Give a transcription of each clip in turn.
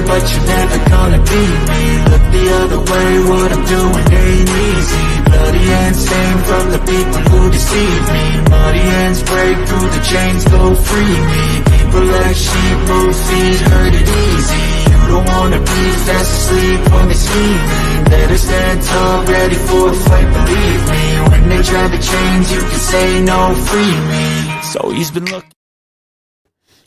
but you're never gonna beat me. Look the other way, what I'm doing ain't easy. Bloody and stained from the people who deceive me. Muddy hands break through the chains, go free me. People like sheep move feet, hurt it easy. You don't wanna be fast asleep when they scheming. Better stand tall, ready for a fight, believe me. When they try to change, you can say no, free me. So he's been looking.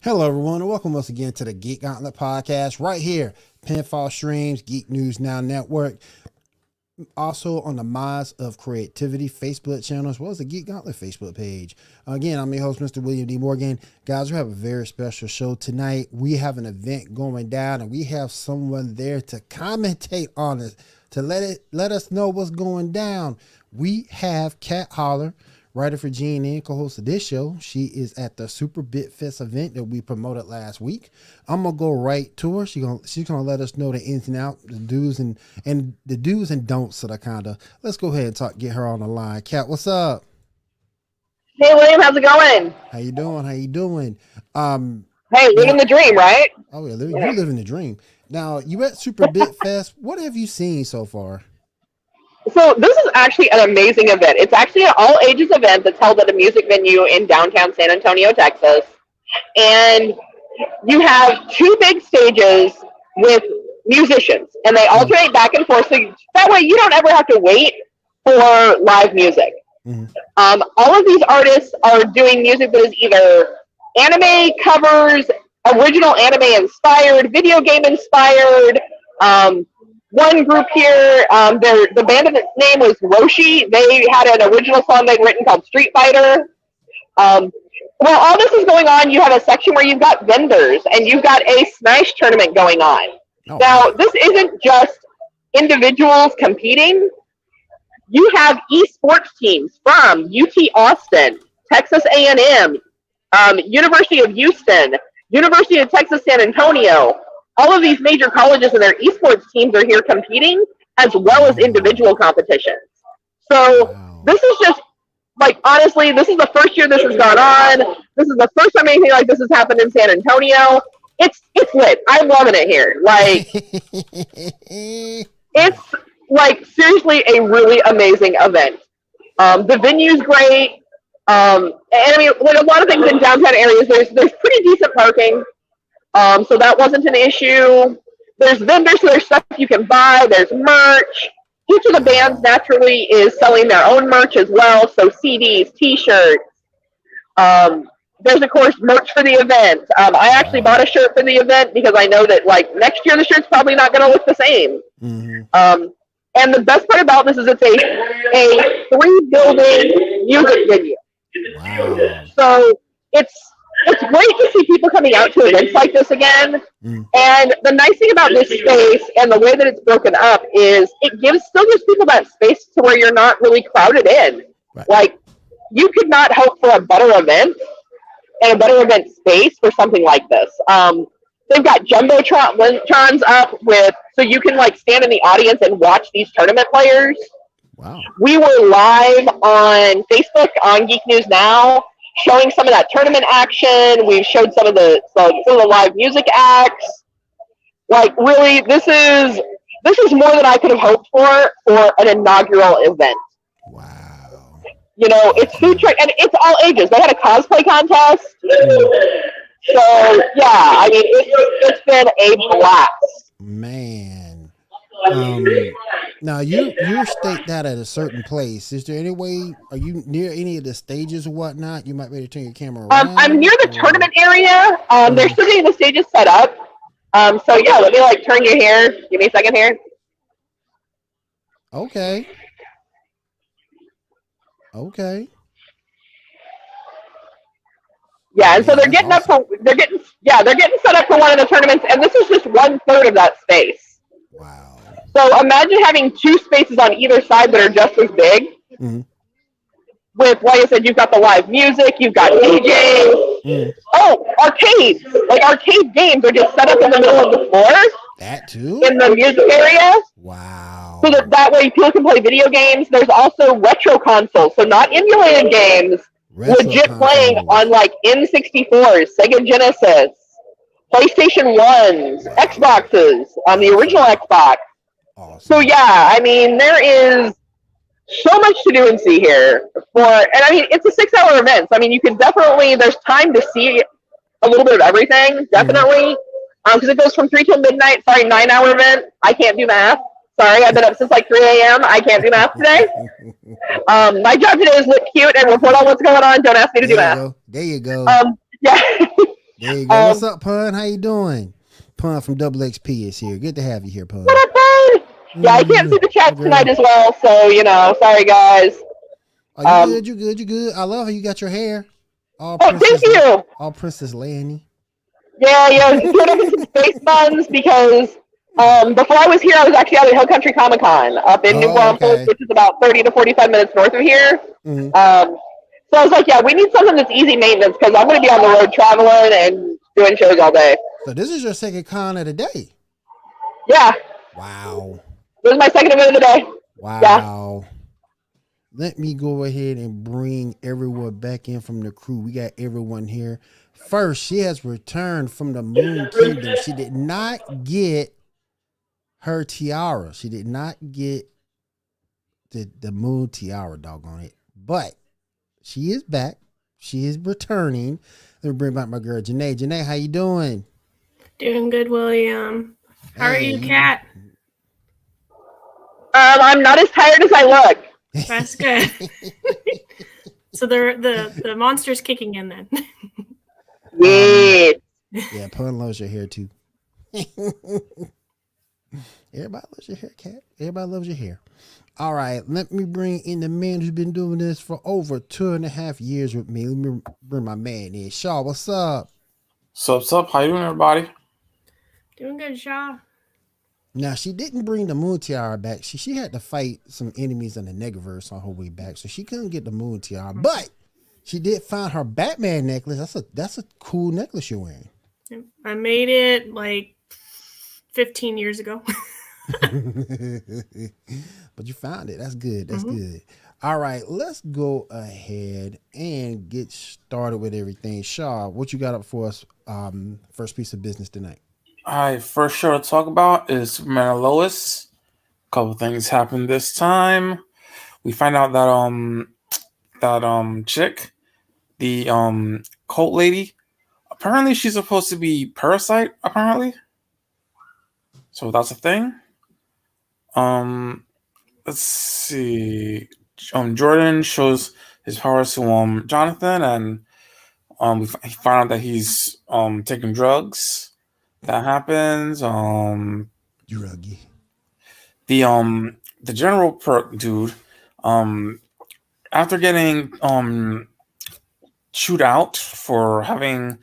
Hello, everyone, and welcome once again to the Geek Gauntlet podcast right here, Pinfall Streams, Geek News Now Network, also on the Minds of Creativity Facebook channel, as well as the Geek Gauntlet Facebook page. Again, I'm your host, Mr. William D. Morgan. Guys, we have a very special show tonight. We have an event going down, and we have someone there to commentate on it, to let us know what's going down. We have Kat Holler, writer for GNN, co-host of this show. She is at the Super Bitfest event that we promoted last week. I'm gonna go right to her. She's gonna let us know the ins and outs, the do's and the do's and don'ts of the kinda. Let's go ahead and get her on the line. Kat, what's up? Hey William, how's it going? How you doing? Hey, living the dream, right? Oh yeah, you living the dream. Now you at Super Bitfest. What have you seen so far? So this is actually an amazing event. It's actually an all-ages event that's held at a music venue in downtown San Antonio, Texas. And you have two big stages with musicians, and they alternate back and forth. So that way you don't ever have to wait for live music. Mm-hmm. All of these artists are doing music that is either anime covers, original anime-inspired, video game-inspired. One group here, the band of its name was Roshi. They had an original song they'd written called Street Fighter. While all this is going on, you have a section where you've got vendors, and you've got a Smash tournament going on. Oh. Now, this isn't just individuals competing. You have esports teams from UT Austin, Texas A&M, University of Houston, University of Texas San Antonio. All of these major colleges and their esports teams are here competing, as well as individual competitions. So This is just, like, honestly, this is the first year this has gone on. This is the first time anything like this has happened in San Antonio. It's lit. I'm loving it here. Like, it's, like, seriously a really amazing event. The venue's great. And I mean, like a lot of things in downtown areas, there's pretty decent parking. So that wasn't an issue. There's vendors, so there's stuff you can buy. There's merch. Each of the bands naturally is selling their own merch as well. So CDs, T-shirts. There's of course merch for the event. I actually bought a shirt for the event because I know that like next year the shirt's probably not going to look the same. Mm-hmm. And the best part about this is it's a 3-building music venue. Wow. So it's great to see people coming out to events like this again. Mm. And the nice thing about this space and the way that it's broken up is it still gives people that space to where you're not really crowded in. Right. Like, you could not hope for a better event and a better event space for something like this. They've got Jumbotrons up so you can like stand in the audience and watch these tournament players. Wow. We were live on Facebook on Geek News Now, showing some of that tournament action. We've showed some of the live music acts. Like, really, this is more than I could have hoped for an inaugural event. Wow. You know, it's food truck, and it's all ages. They had a cosplay contest. So, yeah, I mean, it's been a blast. Man. Now you state that at a certain place. Is there any way? Are you near any of the stages or whatnot? You might be able to turn your camera around. I'm near the tournament area. They're still getting the stages set up. So yeah, let me like turn you here. Give me a second here. Okay. Yeah, and so they're getting awesome. They're getting set up for one of the tournaments, and this is just 1/3 of that space. Wow. So imagine having two spaces on either side that are just as big. Mm-hmm. With, like I said, you've got the live music, you've got DJs. Mm. Oh, arcades! Like arcade games are just set up in the middle of the floor. That too? In the music area. Wow. So that way people can play video games. There's also retro consoles, so not emulated games. Legit playing on like N64s, Sega Genesis, PlayStation 1s, Wow. Xboxes, on the original Xbox. Awesome. So yeah, I mean, there is so much to do and see here. And I mean, it's a 6-hour event. So I mean, you can definitely, there's time to see a little bit of everything, definitely. Because it goes from 3 till midnight. Sorry, 9-hour event. I can't do math. Sorry, I've been up since like 3 a.m. I can't do math today. My job today is look cute and report on what's going on. Don't ask me to do math. There you go. Yeah. There you go. What's up, Pun? How you doing? Pun from Double XP is here. Good to have you here, Pun. What up, Pun? Yeah, I can't see the chat tonight as well, so sorry guys. Oh, you good? You good? I love how you got your hair. Thank you. All Princess Lanny. Yeah, put up in some space buns because before I was here, I was actually out at Hill Country Comic Con up in New Braunfels, which is about 30 to 45 minutes north of here. So I was like, yeah, we need something that's easy maintenance because I'm going to be on the road traveling and doing shows all day. So this is your second con of the day? Yeah. Wow. This is my second event of the day. Wow. Yeah. Let me go ahead and bring everyone back in from the crew. We got everyone here. First, she has returned from the Moon Kingdom. She did not get her tiara. She did not get the Moon tiara, doggone it. But she is back. She is returning. Let me bring back my girl, Janae. Janae, how you doing? Doing good, William. How are you, Kat? I'm not as tired as I look. That's good. So the monster's kicking in then. Yeah. Yeah, Pun loves your hair too. Everybody loves your hair, Kat. Everybody loves your hair. All right, let me bring in the man who's been doing this for over 2.5 years with me. Let me bring my man in. Shaw, what's up? What's up? How you doing, everybody? Doing good, Shaw. Now, she didn't bring the Moon Tiara back. She had to fight some enemies in the Negaverse on her way back, so she couldn't get the Moon Tiara. But she did find her Batman necklace. That's a cool necklace you're wearing. I made it like 15 years ago. But you found it. That's good. That's good. All right, let's go ahead and get started with everything. Shaw, what you got up for us? First piece of business tonight. All right, first show to talk about is Superman and Lois. A couple things happened this time. We find out that chick, the cult lady, apparently she's supposed to be Parasite, apparently. So that's a thing. Let's see. Jordan shows his powers to Jonathan, and we find out that he's taking drugs. That happens. Druggy. The general dude, after getting chewed out for having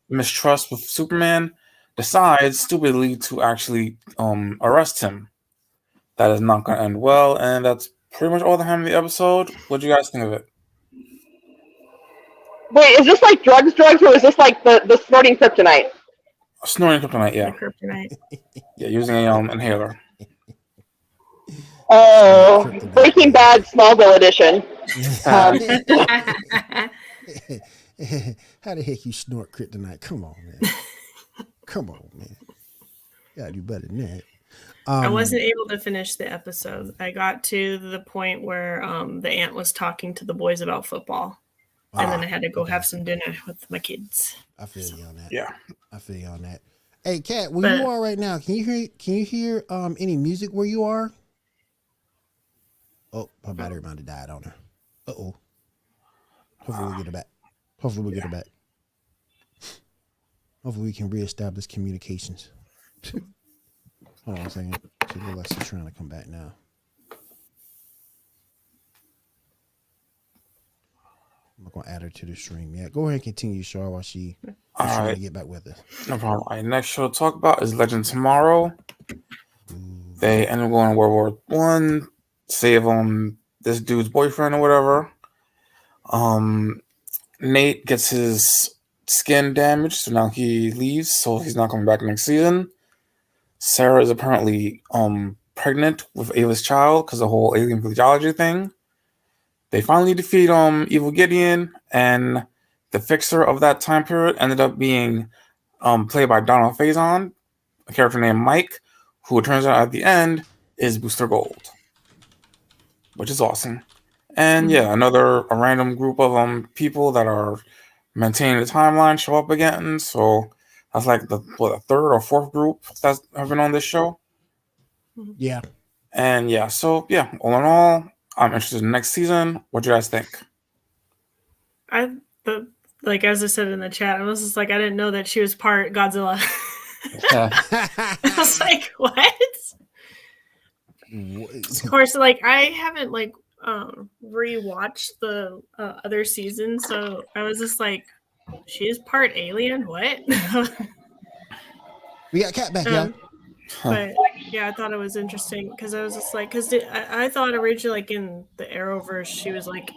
mistrust with Superman, decides stupidly to actually arrest him. That is not going to end well, and that's pretty much all that happened in the episode. What do you guys think of it? Wait, is this like drugs, or is this like the snorting kryptonite? Snorting kryptonite, yeah. Kryptonite. Yeah, using a inhaler. Oh, Breaking Bad Smallville edition. How the heck you snort kryptonite? Come on, man. Come on, man. You gotta do better than that. I wasn't able to finish the episode. I got to the point where the aunt was talking to the boys about football. And then I had to go have some dinner with my kids. I feel you on that. Yeah. I feel you on that. Hey, Kat, where you are right now, can you hear any music where you are? Oh, her battery might have died on her. Uh-oh. Hopefully we'll get her back. Hopefully we can reestablish communications. Hold on a second. She looks like she's trying to come back now. I'm not going to add her to the stream yet. Go ahead and continue, Shaw, while she's trying to get back with us. No problem. All right, next show to talk about is Legend Tomorrow. They end up going to World War I, save this dude's boyfriend or whatever. Nate gets his skin damaged, so now he leaves, so he's not coming back next season. Sarah is apparently pregnant with Ava's child because of the whole alien physiology thing. They finally defeat Evil Gideon, and the fixer of that time period ended up being played by Donald Faison, a character named Mike, who it turns out at the end is Booster Gold, which is awesome. And yeah, a random group of people that are maintaining the timeline show up again. So that's like the third or fourth group that's have been on this show. Yeah. And yeah, so yeah, all in all, I'm interested in next season. What do you guys think? Like as I said in the chat, I was just like, I didn't know that she was part Godzilla. I was like, what? Of course, like I haven't like rewatched the other season, so I was just like, she's part alien. What? We got Kat back, y'all. But yeah, I thought it was interesting because I was just like, because I thought originally, like in the Arrowverse, she was like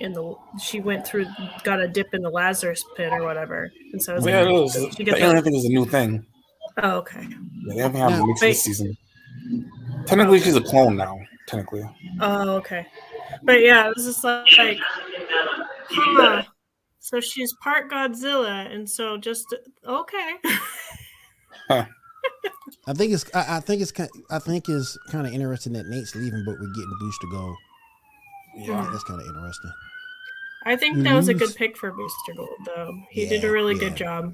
she went through, got a dip in the Lazarus pit or whatever, and so I was Yeah, like, it is. The alien thing is a new thing. Oh, okay. Yeah, the alien thing happened this season. Technically, she's a clone now. Technically. Oh, okay. But yeah, it was just like, huh. So she's part Godzilla, and so just okay. I think it's kind of interesting that Nate's leaving, but we're getting Booster Gold. Yeah, that's kind of interesting. I think that was a good pick for Booster Gold, though. He did a really good job.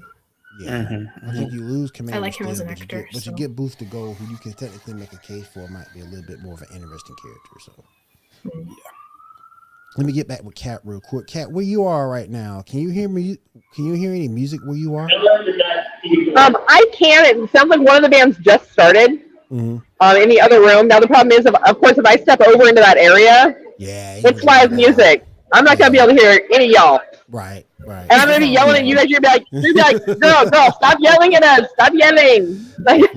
Yeah, I think you lose Commander. I like him as an but actor. You get Booster Gold, who you can technically make a case for might be a little bit more of an interesting character. So, yeah. Let me get back with Kat real quick. Kat, where you are right now? Can you hear me? Can you hear any music where you are? I can. It sounds like one of the bands just started in the other room. Now the problem is, of course, if I step over into that area, it's live music. I'm not gonna be able to hear any of y'all. Right. And I'm gonna be yelling at you guys. You're gonna be like, girl, stop yelling at us. Stop yelling. You're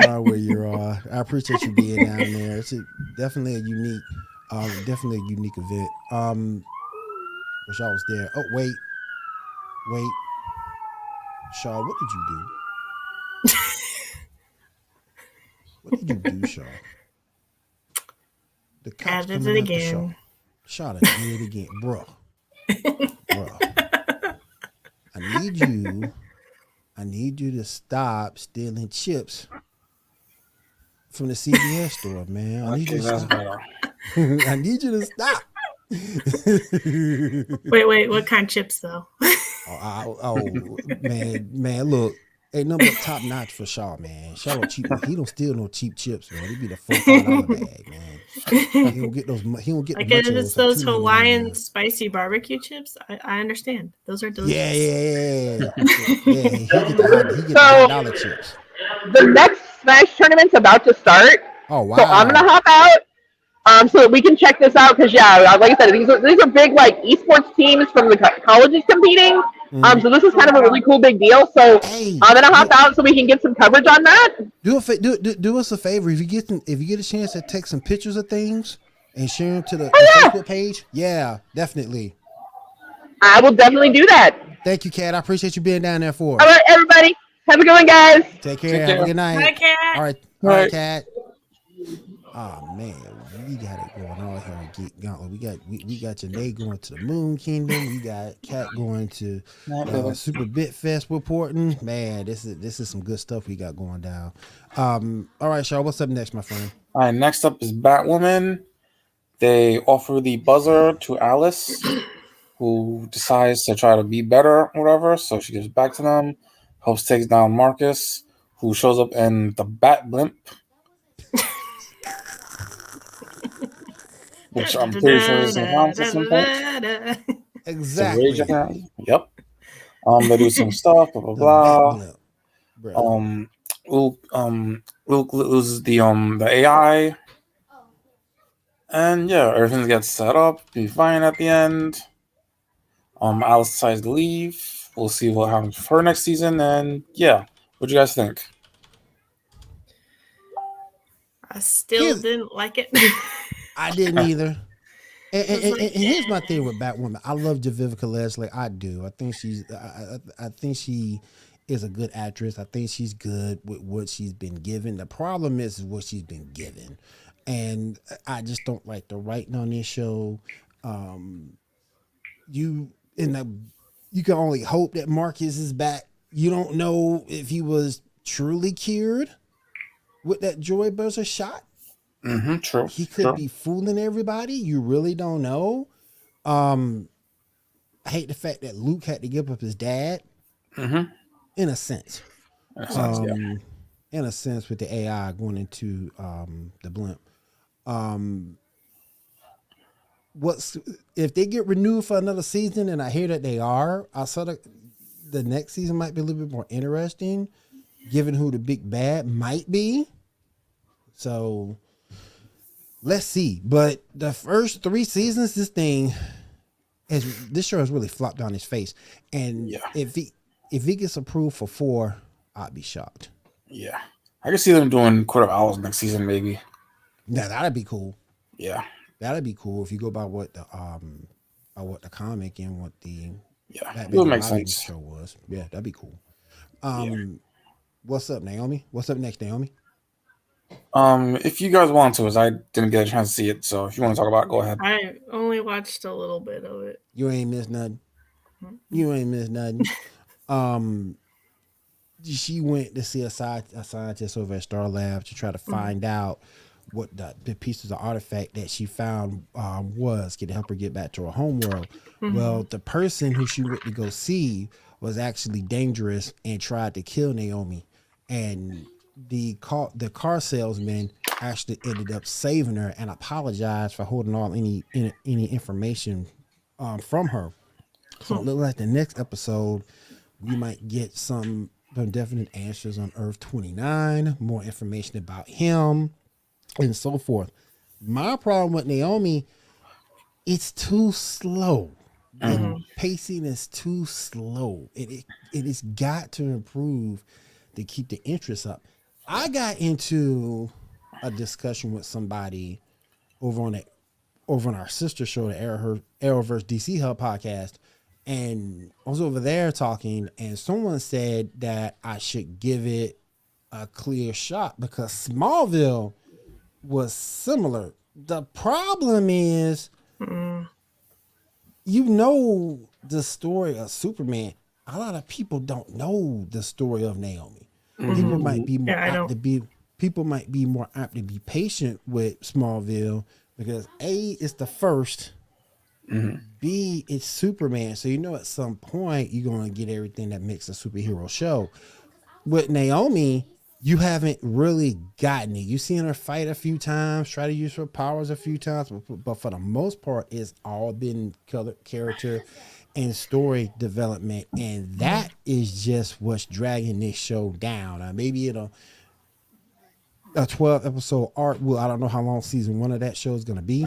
fine where you are. I appreciate you being down there. It's definitely a unique event. Wish I was there. Oh, wait. Shaw, what did you do? What did you do, Shaw? The cops added it again. Shaw did it again. Bro. I need you to stop stealing chips from the CVS store, man. I need you to stop. I need you to stop. Wait, what kind of chips though? Man, look, ain't nothing but top notch for Shaw, man. Shaw don't cheap. He don't steal no cheap chips, man. He be the $4 bag, man. He don't get those. He don't get like the it's those Hawaiian spicy barbecue chips. I understand. Those are delicious. Yeah. He get the $1 chips. The next Smash tournament's about to start. Oh wow! So I'm gonna hop out. So that we can check this out because like I said, these are big like esports teams from the colleges competing. So this is kind of a really cool big deal. So I'm gonna hop out so we can get some coverage on that. Do us a favor if you get a chance to take some pictures of things and share them to the Facebook page. Yeah, definitely. I will definitely do that. Thank you, Kat. I appreciate you being down there for us. All right, everybody. Have a good one, guys. Take care. Have a good night. Bye, Kat. All right, Kat. Oh man, we got it going on here on Geek Gauntlet. We got Janae going to the Moon Kingdom. We got Kat going to Super Bitfest reporting. Man, this is some good stuff we got going down. All right, Shaw, what's up next, my friend? All right, next up is Batwoman. They offer the buzzer to Alice, who decides to try to be better or whatever. So she gives it back to them, helps take down Marcus, who shows up in the Bat Blimp. Which I'm pretty sure is a house at some point. Exactly. Yep. They do some stuff, blah blah blah. Luke loses the AI. And yeah, everything gets set up, be fine at the end. Alice decides to leave. We'll see what happens for her next season, and yeah. What do you guys think? I still didn't like it. I didn't either. And here's my thing with Batwoman. I love Javivica Leslie. I do. I think she is a good actress. I think she's good with what she's been given. The problem is what she's been given, and I just don't like the writing on this show. You can only hope that Marcus is back You don't know if he was truly cured with that joy buzzer shot. True. He could be fooling everybody. You really don't know. I hate the fact that Luke had to give up his dad. In a sense. In a sense, with the AI going into the blimp. What's if they get renewed for another season, and I hear that they are, I sort of the next season might be a little bit more interesting, given who the big bad might be. So let's see. But the first 3 seasons, this show has really flopped on his face. And if he gets approved for 4, I'd be shocked. Yeah, I can see them doing Court of Owls next season, maybe. Yeah, that'd be cool. Yeah, that'd be cool if you go by what the comic and what the it would make sense. Show was. Yeah, that'd be cool. What's up, Naomi? What's up next, Naomi? If you guys want to, as I didn't get a chance to see it, so if you want to talk about it, go ahead. I only watched a little bit of it. You ain't missed nothing. She went to see a scientist over at Star Lab to try to find out what the pieces of artifact that she found was, to help her get back to her homeworld. Well, the person who she went to go see was actually dangerous and tried to kill Naomi, and the car salesman actually ended up saving her and apologized for holding all any information from her. So it looks like the next episode we might get some definite answers on Earth 29, more information about him, and so forth. My problem with Naomi, it's too slow. The pacing is too slow. It has got to improve to keep the interest up. I got into a discussion with somebody over on our sister show, the Arrowverse DC Hub podcast, and I was over there talking, and someone said that I should give it a clear shot because Smallville was similar. The problem is, you know, the story of Superman. A lot of people don't know the story of Naomi. People might be more apt to be. People might be more apt to be patient with Smallville because A, it's the first. B, it's Superman. So you know at some point you're going to get everything that makes a superhero show. With Naomi, you haven't really gotten it. You've seen her fight a few times, try to use her powers a few times, but for the most part, it's all been character and story development. And that is just what's dragging this show down. Maybe it'll a 12 episode arc. Well, I don't know how long season 1 of that show is going to be,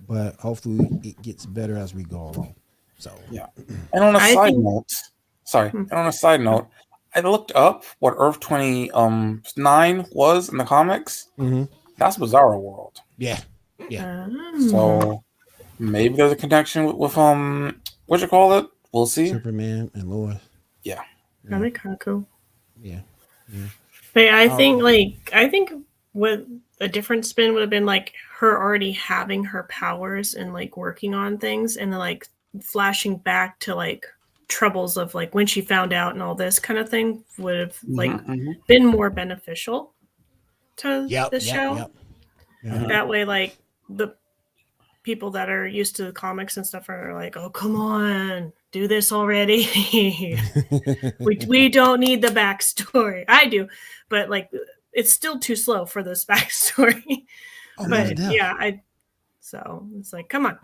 but hopefully it gets better as we go along. So yeah. And on a side note, I looked up what Earth 29 was in the comics. That's Bizarro World. Yeah. So maybe there's a connection with what you call it? We'll see. Superman and Lois. Yeah. That'd be kind of cool. Yeah. But I think what a different spin would have been like her already having her powers and like working on things, and then like flashing back to like troubles of like when she found out and all this kind of thing would have been more beneficial to the show. That way, like the people that are used to the comics and stuff are like, oh, come on, do this already. we don't need the backstory. I do, but like it's still too slow for this backstory. So it's like, come on,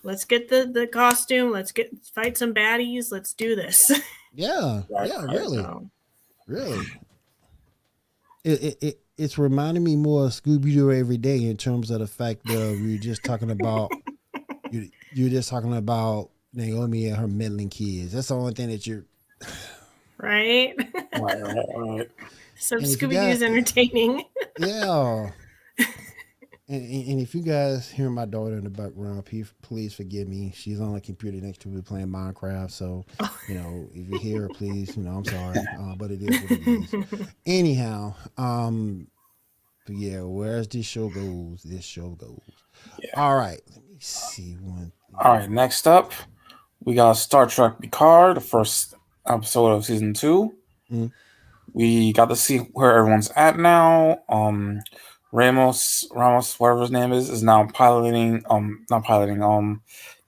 let's get the costume, let's fight some baddies, let's do this. Really. It's reminding me more of Scooby-Doo every day in terms of the fact that we were just talking about you're just talking about Naomi and her meddling kids. That's the only thing that you're right. So Scooby-Doo is entertaining. Yeah. And if you guys hear my daughter in the background, please forgive me. She's on a computer next to me playing Minecraft. So, if you hear her, please, I'm sorry. But it is what it is. Anyhow, but yeah, whereas this show goes. Yeah. All right. Let me see one thing. All right. Next up, we got Star Trek Picard, the first episode of season 2. Mm. We got to see where everyone's at now. Ramos, whatever his name is now piloting. Not piloting.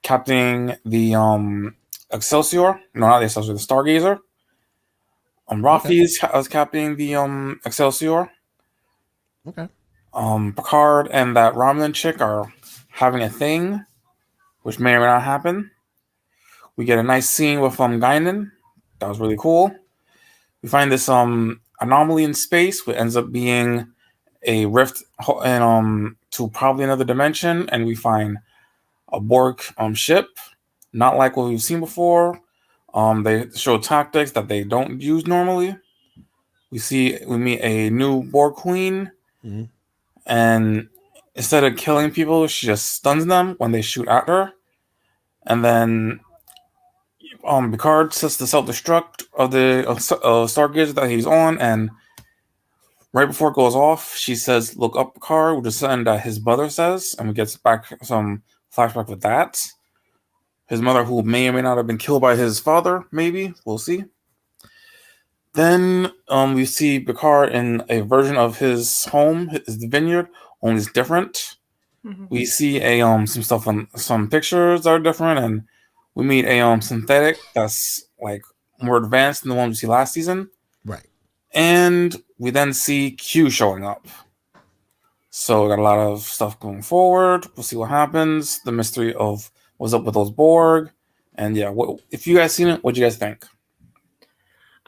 Captaining the Excelsior. No, not the Excelsior. The Stargazer. Rafi is captaining the Excelsior. Okay. Picard and that Romulan chick are having a thing, which may or may not happen. We get a nice scene with Guinan. That was really cool. We find this anomaly in space, which ends up being a rift and to probably another dimension, and we find a Borg ship, not like what we've seen before. They show tactics that they don't use normally. We meet a new Borg queen, Mm-hmm. and instead of killing people, she just stuns them when they shoot at her. And then Picard sets the self-destruct of the Stargazer that he's on, and right before it goes off, she says, "Look up, Picard," which is something that his mother says, and we get back some flashback with that. His mother, who may or may not have been killed by his father, maybe. We'll see. Then we see Picard in a version of his home, the vineyard, only it's different. Mm-hmm. We see some stuff on some pictures that are different, and we meet a synthetic that's like more advanced than the one we see last season. Right. And we then see Q showing up. So we got a lot of stuff going forward. We'll see what happens. The mystery of what's up with those Borg. And yeah, if you guys seen it, what do you guys think?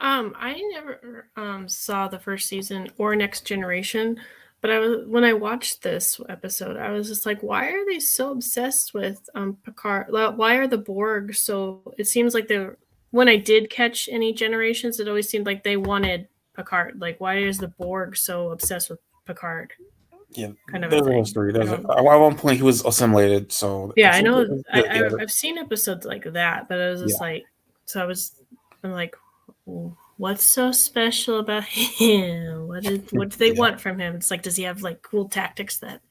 I never saw the first season or Next Generation, but when I watched this episode, I was just like, why are they so obsessed with Picard? Why are the Borg so? It seems like when I did catch any Generations, it always seemed like they wanted Picard. Like, why is the Borg so obsessed with Picard? Yeah, kind of there's a history. At one point, he was assimilated. So yeah, I know. I've seen episodes like that, but I was just like, I'm like, what's so special about him? What do they want from him? It's like, does he have like cool tactics that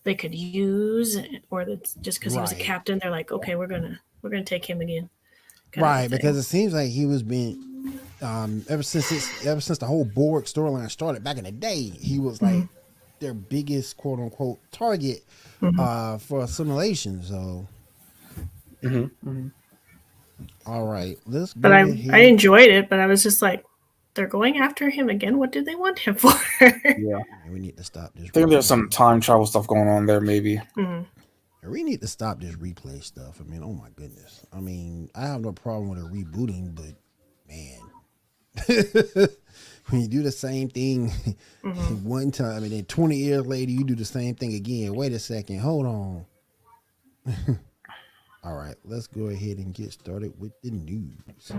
they could use, or that's just because he was a captain? They're like, okay, we're gonna take him again. Right, because it seems like he was being ever since the whole Borg storyline started back in the day, he was like their biggest quote unquote target for assimilation. So, all right, let's. But I enjoyed it, but I was just like, they're going after him again. What do they want him for? Yeah, we need to stop this. I think there's some time travel stuff going on there, maybe. We need to stop this replay stuff. I mean, oh my goodness. I mean, I have no problem with it rebooting, but man, when you do the same thing one time and then 20 years later you do the same thing again. Wait a second, hold on. All right, let's go ahead and get started with the news.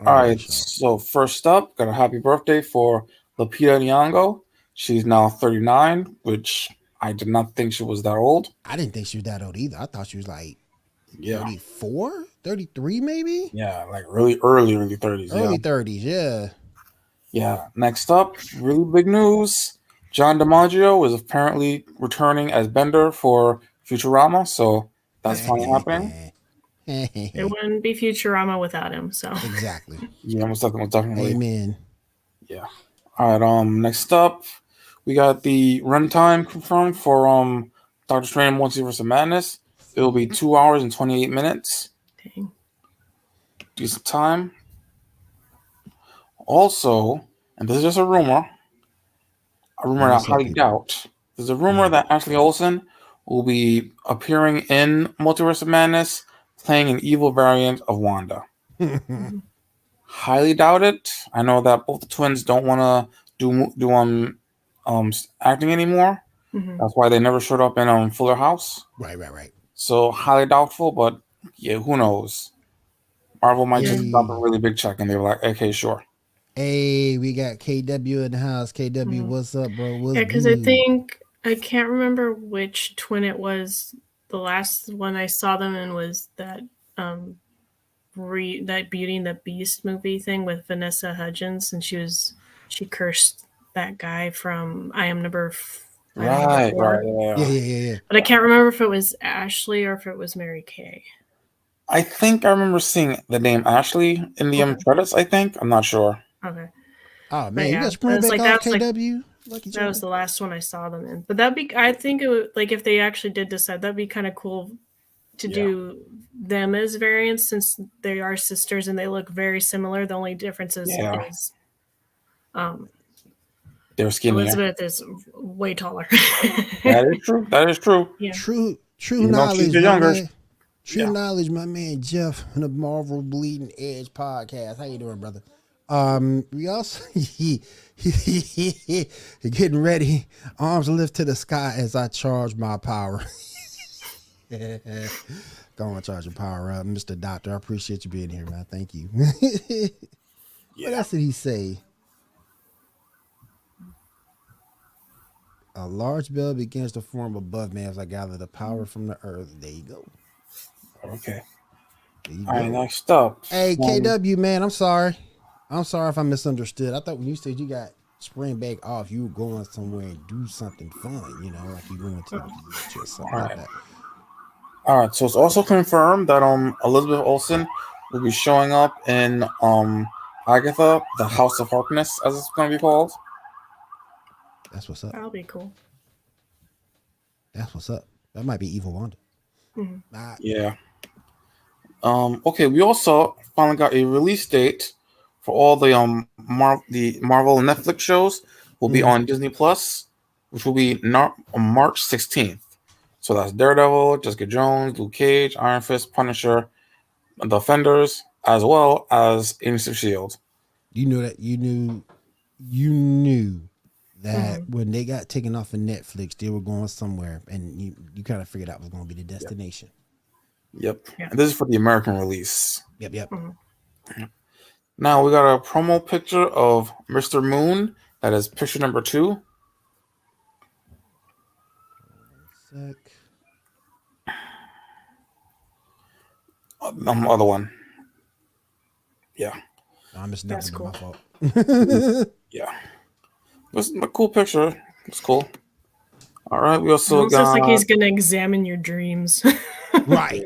All right, so first up, got a happy birthday for Lupita Nyong'o. She's now 39, which I did not think she was that old. I didn't think she was that old either. I thought she was like 34, 33 maybe? Yeah, like really early 30s. Early 30s, yeah. Yeah, next up, really big news. John DiMaggio is apparently returning as Bender for Futurama, so that's finally happening. It wouldn't be Futurama without him, so. Exactly. Yeah, most definitely. Amen. Yeah. All right, next up, we got the runtime confirmed for Doctor Strange Multiverse of Madness. It will be 2 hours and 28 minutes. Dang. Decent time. Also, and this is just a rumor I highly doubt. There's a rumor that Ashley Olsen will be appearing in Multiverse of Madness, playing an evil variant of Wanda. Highly doubt it. I know that both the twins don't want to do acting anymore. That's why they never showed up in Fuller House. Right. So highly doubtful, but yeah, who knows? Marvel might just drop a really big check, and they were like, "Okay, sure." Hey, we got KW in the house. KW, what's up, bro? What's because I think I can't remember which twin it was. The last one I saw them in was that that Beauty and the Beast movie thing with Vanessa Hudgens, and she cursed that guy from I Am Number Right. Yeah. But I can't remember if it was Ashley or if it was Mary Kay. I think I remember seeing the name Ashley in the credits. I think I'm not sure. Okay. Oh But man, you yeah, got spring it's back like off that's like KW. Lucky that was charm. the last one I saw them in. But that'd be, I think it would, like, if they actually did decide, that'd be kind of cool to do them as variants, since they are sisters and they look very similar. The only difference is They're skinnier. Elizabeth is way taller. That is true. That is true. Yeah. True You know, knowledge, she's my younger. man. True knowledge, my man Jeff on the Marvel Bleeding Edge podcast. How you doing, brother? We also getting ready, arms lift to the sky as I charge my power. Go on, charge your power up, Mr. Doctor. I appreciate you being here, man. Thank you. What else did he say? A large bell begins to form above me as I gather the power from the earth. There you go. Okay. There you All right, go. next up. Hey, KW, man, I'm sorry. I'm sorry if I misunderstood. I thought when you said you got spring break off, you were going somewhere and do something fun, you know, like you going to the beach or something like that. All right, so it's also confirmed that Elizabeth Olsen will be showing up in Agatha, the House of Harkness, as it's going to be called. That's what's up. That'll be cool. That's what's up. That might be Evil Wanda. Yeah. Okay, we also finally got a release date for all the Marvel and Netflix shows. Will be on Disney Plus, which will be on March 16th. So that's Daredevil, Jessica Jones, Luke Cage, Iron Fist, Punisher, The Offenders, as well as Agents of S.H.I.E.L.D. You knew that you knew that when they got taken off of Netflix, they were going somewhere, and you kind of figured out was going to be the destination. Yep. And this is for the American release. Yep. Now we got a promo picture of Mr. Moon. That is picture number 2. Sec. Other one. Yeah. No, I missed nothing. Cool. My fault. Yeah. It's a cool picture. It's cool. All right. We also got. It's like he's gonna examine your dreams. Right.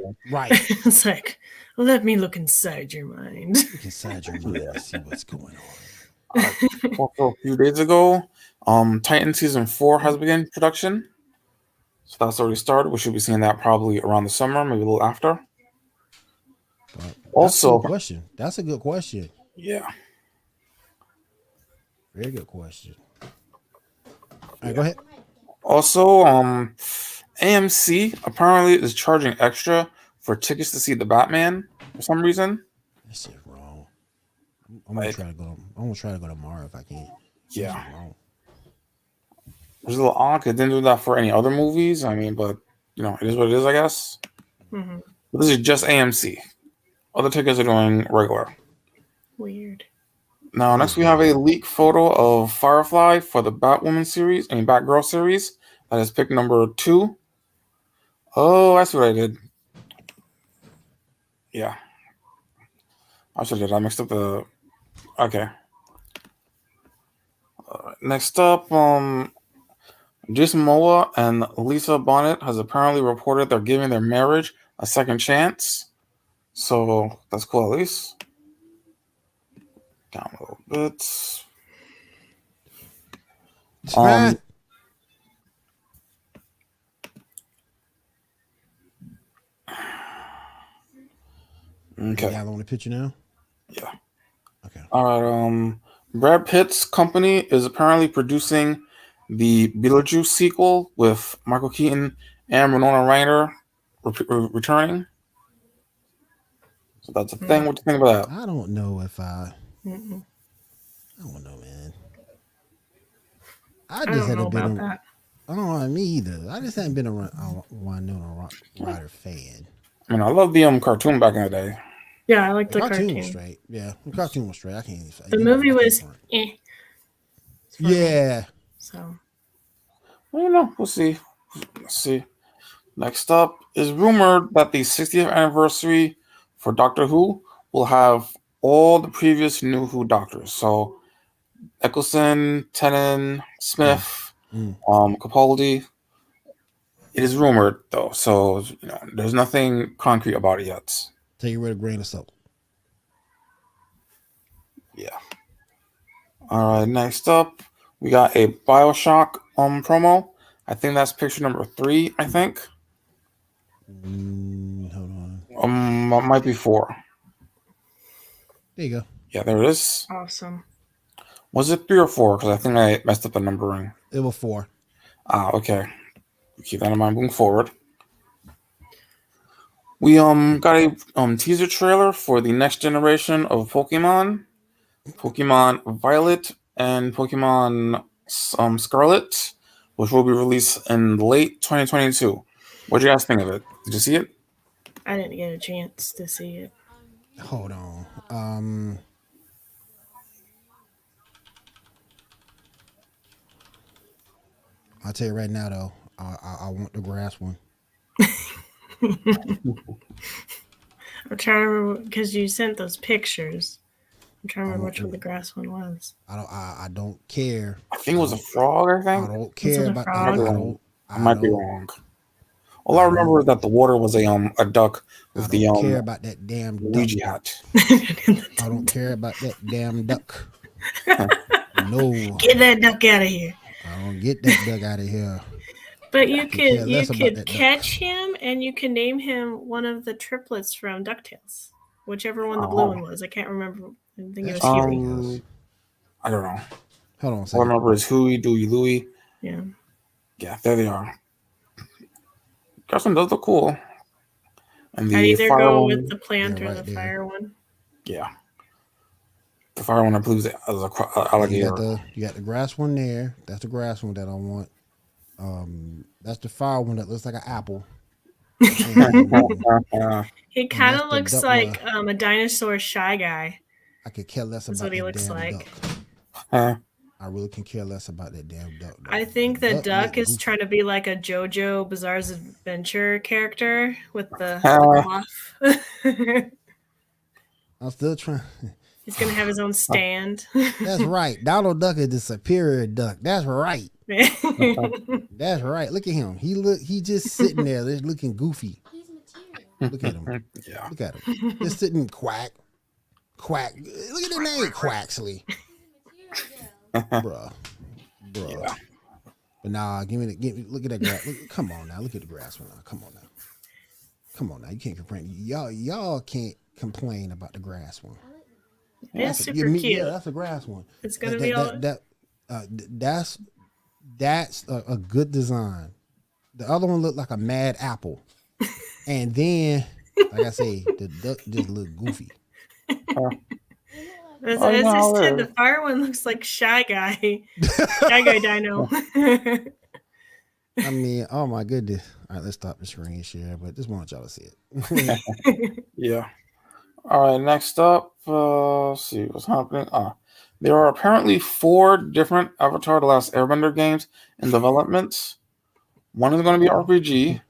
It's like, let me look inside your mind. Look inside your mind and see what's going on. Also, a few days ago, Titan season 4 has begun production. So that's already started. We should be seeing that probably around the summer, maybe a little after. Also, that's a good question. Yeah. Very good question. All right, go ahead. Also, AMC apparently is charging extra for tickets to see the Batman for some reason. That shit wrong. I'm gonna try to go. I'm gonna try to go tomorrow if I can. Yeah. It was a little odd. It didn't do that for any other movies. I mean, but you know, it is what it is, I guess. But this is just AMC. Other tickets are doing regular. Weird. Now, next we have a leaked photo of Firefly for the Batgirl series. That is pick number 2. Oh, that's what I did. Yeah. I should have. I mixed up the. Okay. Next up, Jason Momoa and Lisa Bonet has apparently reported they're giving their marriage a second chance. So that's cool, at least. Down a little bit. Okay. Y'all on the picture now? Yeah. Okay. All right. Brad Pitt's company is apparently producing the Beetlejuice sequel with Michael Keaton and Winona Ryder returning. So that's a thing. What do you think about that? I don't know if I don't know, man. I just haven't been that. I don't know me either. I just haven't been a Winona Ryder fan. I mean, I love the cartoon back in the day. Yeah, I like the cartoon. Was straight. Yeah, the cartoon was straight. I can't. The movie was Yeah. So. I don't know. We'll see. Let's see. Next up is rumored that the 60th anniversary for Doctor Who will have all the previous New Who Doctors. So Eccleston, Tennant, Smith, Capaldi. It is rumored though, so there's nothing concrete about it yet. Take it with a grain of salt. Yeah. All right. Next up, we got a BioShock promo. I think that's picture number 3. I think. Hold on. Might be 4. There you go. Yeah, there it is. Awesome. Was it 3 or 4? Because I think I messed up the numbering. It was 4. Okay. Keep that in mind moving forward. We got a teaser trailer for the next generation of Pokemon Violet and Pokemon Scarlet, which will be released in late 2022. What do you guys think of it? Did you see it? I didn't get a chance to see it. Hold on. I'll tell you right now, though. I want the grass one. I'm trying to remember because you sent those pictures. I'm trying to remember which one the grass one was. I don't care. I think it was a frog. I think. I don't care about frog? I might be wrong. All I remember is that the water was a duck with the I don't care about that damn duck. Luigi hat. I don't care about that damn duck. No. Get that duck out of here. I don't get that duck out of here. But you could that catch him and you can name him one of the triplets from DuckTales. Whichever one the blue one was. I can't remember. I think it was Huey. I don't know. Hold on a All I second. remember is Huey, Dewey, Louie. Yeah. Yeah, there they are. Justin does look cool. And I'd either go one, with the plant or the there. fire one. Yeah. The fire one, I believe, is an alligator. You got the grass one there. That's the grass one that I want. That's the fire one that looks like an apple. He kind of looks like a dinosaur shy guy. I could care less That's about what he that looks damn like. duck. I really can care less about that damn duck. I think the duck is goofy. trying to be like a JoJo Bizarre's Adventure character with the cloth. I'm still trying. He's gonna have his own stand. That's right. Donald Duck is the superior duck. That's right. That's right. Look at him. He just sitting there, just looking goofy. Look at him. Yeah. Look at him. Just sitting quack. Look at the name, Quaxley. Bruh. Yeah. But nah, look at that grass. Come on now. Look at the grass one now. Come on now. You can't complain. Y'all can't complain about the grass one. It's super cute. Yeah, that's a grass one. It's gonna be all. That's a good design. The other one looked like a mad apple, and then, like I say, the duck just looked goofy. As I said, the fire one looks like Shy Guy. Shy Guy Dino. I mean, oh my goodness. All right, let's stop the screen share, but just want y'all to see it. Yeah. All right, next up, let's see what's happening. There are apparently 4 different Avatar The Last Airbender games in development. One is going to be RPG.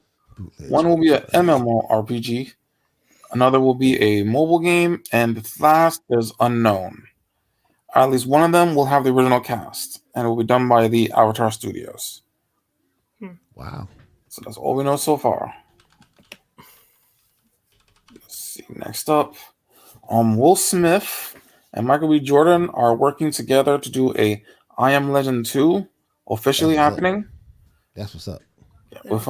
One will be an MMORPG. Another will be a mobile game. And the last is unknown. At least one of them will have the original cast. And it will be done by the Avatar Studios. Wow. So that's all we know so far. Let's see. Next up, Will Smith and Michael B. Jordan are working together to do a I Am Legend 2 officially happening. That's what's up. Yeah, with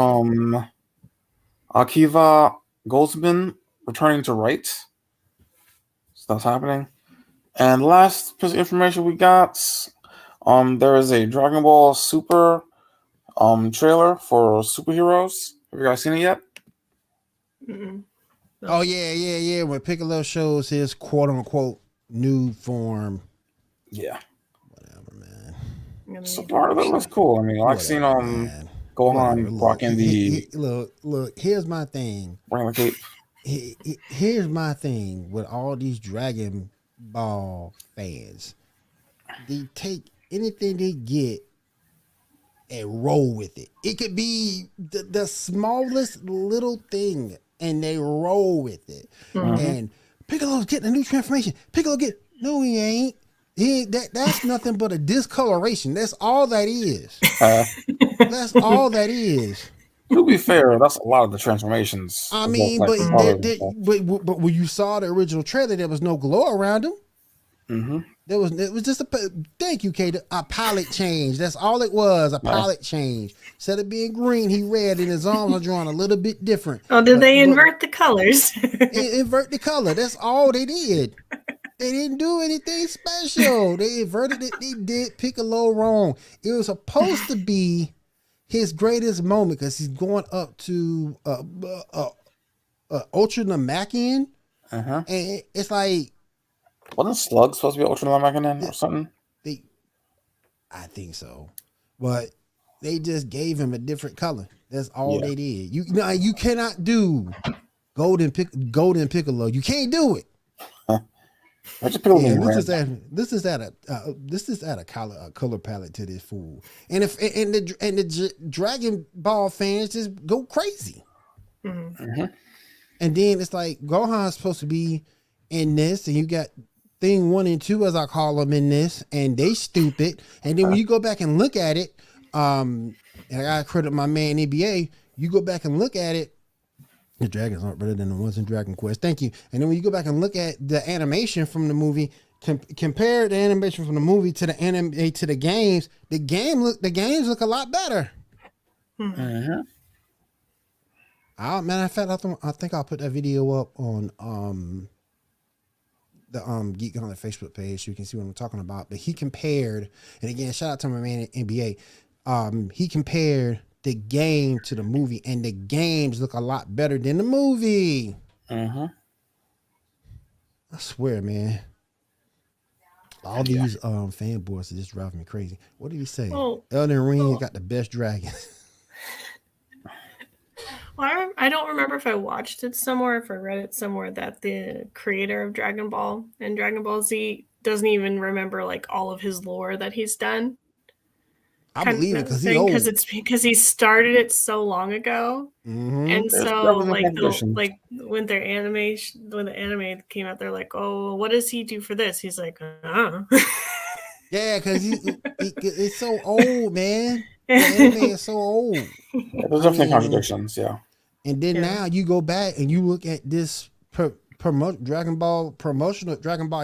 Akiva Goldsman returning to write. So that's happening. And last piece of information we got, there is a Dragon Ball Super trailer for superheroes. Have you guys seen it yet? Mm-mm. No. Oh yeah. When Piccolo shows his quote unquote new form. Yeah. Whatever, man. So part of it looks cool. I mean, I've seen Gohan rocking the look. Here's my thing. Bring the cape. Here's my thing with all these Dragon Ball fans. They take anything they get and roll with it. It could be the smallest little thing, and they roll with it. Mm-hmm. And Piccolo's getting a new transformation. No, he ain't. That's nothing but a discoloration. That's all that is. Uh, That's all that is. to be fair, that's a lot of the transformations. I It's just mean, like but the colors and stuff. but when you saw the original trailer, there was no glow around him. Mm-hmm. It was just thank you, Kate. A palette change. That's all it was. A palette change. Instead of being green, he red, and his arms are drawn a little bit different. Oh, did they invert the colors? Invert the color. That's all they did. They didn't do anything special. They inverted it. They did Piccolo wrong. It was supposed to be his greatest moment because he's going up to Ultra Namekian, Uh-huh. and it's like Wasn't Slug supposed to be Ultra Namekian or something? I think so, but they just gave him a different color. That's all they did. You cannot do Golden Piccolo. You can't do it. Yeah, this is at a color palette to this fool, and the Dragon Ball fans just go crazy. Mm-hmm. And then it's like Gohan's supposed to be in this, and you got thing 1 and 2, as I call them, in this, and they stupid. And then when you go back and look at it, and I gotta credit my man NBA, you go back and look at it. The dragons aren't better than the ones in Dragon Quest. Thank you. And then when you go back and look at the animation from the movie, compare the animation from the movie to the anime to the games. The games look a lot better. Mm-hmm. Matter of fact, I think I'll put that video up on the Geek Gauntlet Facebook page so you can see what I'm talking about. But he compared, and again, shout out to my man at NBA. He compared the game to the movie, and the games look a lot better than the movie. Mm-hmm. I swear, man. All these fanboys are just driving me crazy. What did he say? Elden Ring got the best dragons. Well, I don't remember if I watched it somewhere, if I read it somewhere, that the creator of Dragon Ball and Dragon Ball Z doesn't even remember like all of his lore that he's done. I believe it because he's old. Because it's because he started it so long ago, and so like when the anime came out, they're like, "Oh, what does he do for this?" He's like, Yeah, because it's so old, man. The anime is so old. There's definitely contradictions, yeah. And then now you go back and you look at this Dragon Ball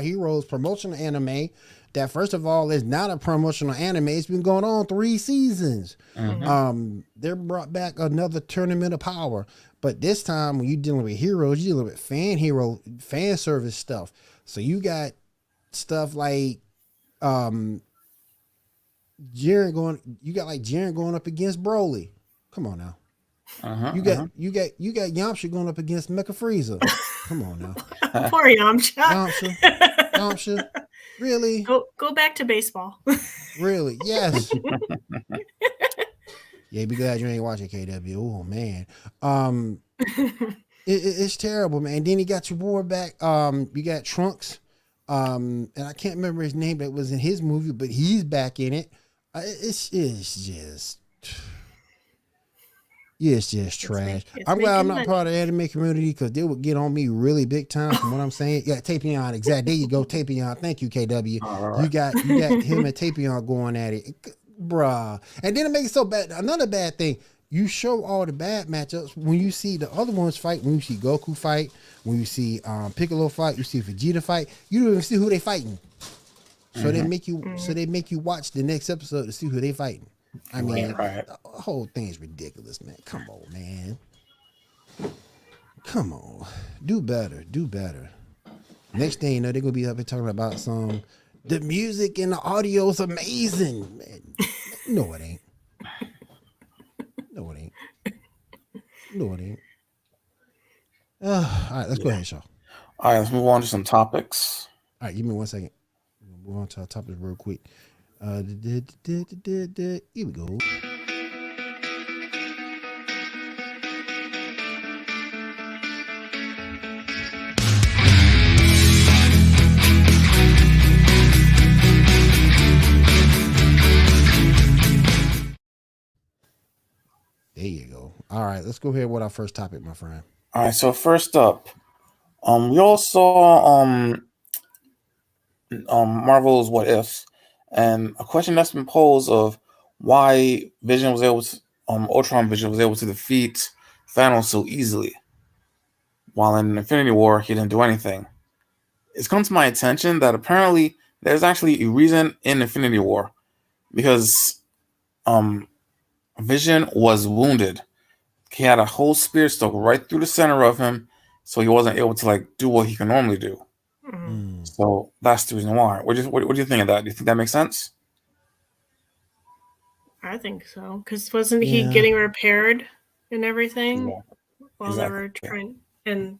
Heroes promotional anime. That first of all is not a promotional anime. It's been going on 3 seasons. Mm-hmm. They brought back another Tournament of Power, but this time when you're dealing with heroes, you're dealing with fan service stuff. So you got stuff like Jiren going up against Broly. Come on now. You got Yamcha going up against Mecha Frieza. Come on now. Poor Yamcha. Yamcha. Really? Go back to baseball. Really? Yes. Yeah, be glad you ain't watching KW. Oh man. It's terrible, man. And then he got your boy back. You got Trunks. And I can't remember his name that was in his movie, but he's back in it. It's just trash. I'm glad I'm not part of the anime community because they would get on me really big time from what I'm saying. Yeah, Tapion, exactly. There you go, Tapion. Thank you, KW. Right. You got him and Tapion going at it, bruh. And then it makes it so bad. Another bad thing, you show all the bad matchups when you see the other ones fight. When you see Goku fight, when you see Piccolo fight, you see Vegeta fight. You don't even see who they fighting. So they make you watch the next episode to see who they fighting. I mean, the whole thing is ridiculous, man. Come on, man. Come on. Do better. Next thing you know, they're going to be up here talking about the music and the audio is amazing. Man. No, it ain't. No, it ain't. All right, let's go ahead, Shaw. All right, let's move on to some topics. All right, give me 1 second. We'll move on to our topics real quick. Here we go. There you go. All right, let's go ahead with our first topic, my friend. All right, so first up, we all saw Marvel's What If, and a question that's been posed of why Vision was able to, Ultron Vision was able to defeat Thanos so easily, while in Infinity War he didn't do anything. It's come to my attention that apparently there's actually a reason in Infinity War, because Vision was wounded. He had a whole spear stuck right through the center of him, so he wasn't able to like do what he can normally do. So that's the reason why. What do you think of that? Do you think that makes sense? I think so, because wasn't he Yeah. getting repaired and everything Yeah, while they exactly. were trying? And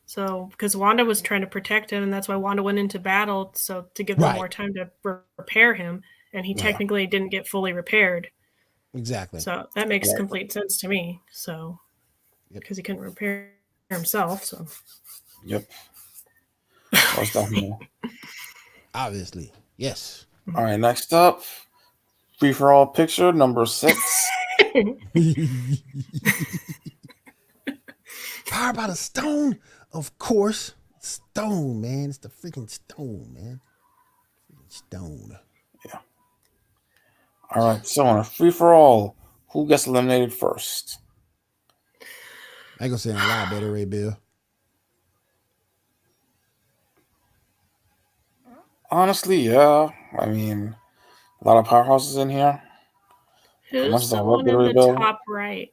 so, because Wanda was trying to protect him, and that's why Wanda went into battle, so to give them Right. more time to repair him, and he Yeah. technically didn't get fully repaired. Exactly. So that makes Right. complete sense to me. So, Yep. because he couldn't repair himself, so Yep. Most definitely. Obviously. Yes. All right, next up, free for all picture number 6. Powered by the stone, of course. Stone, man. It's the freaking stone, man. Freaking stone. All right, so on a free for all, who gets eliminated first? I ain't gonna say a lot, Betty Ray Bill. Honestly, yeah. I mean, a lot of powerhouses in here. Much who's as I the love one in Billy the Bill. top right?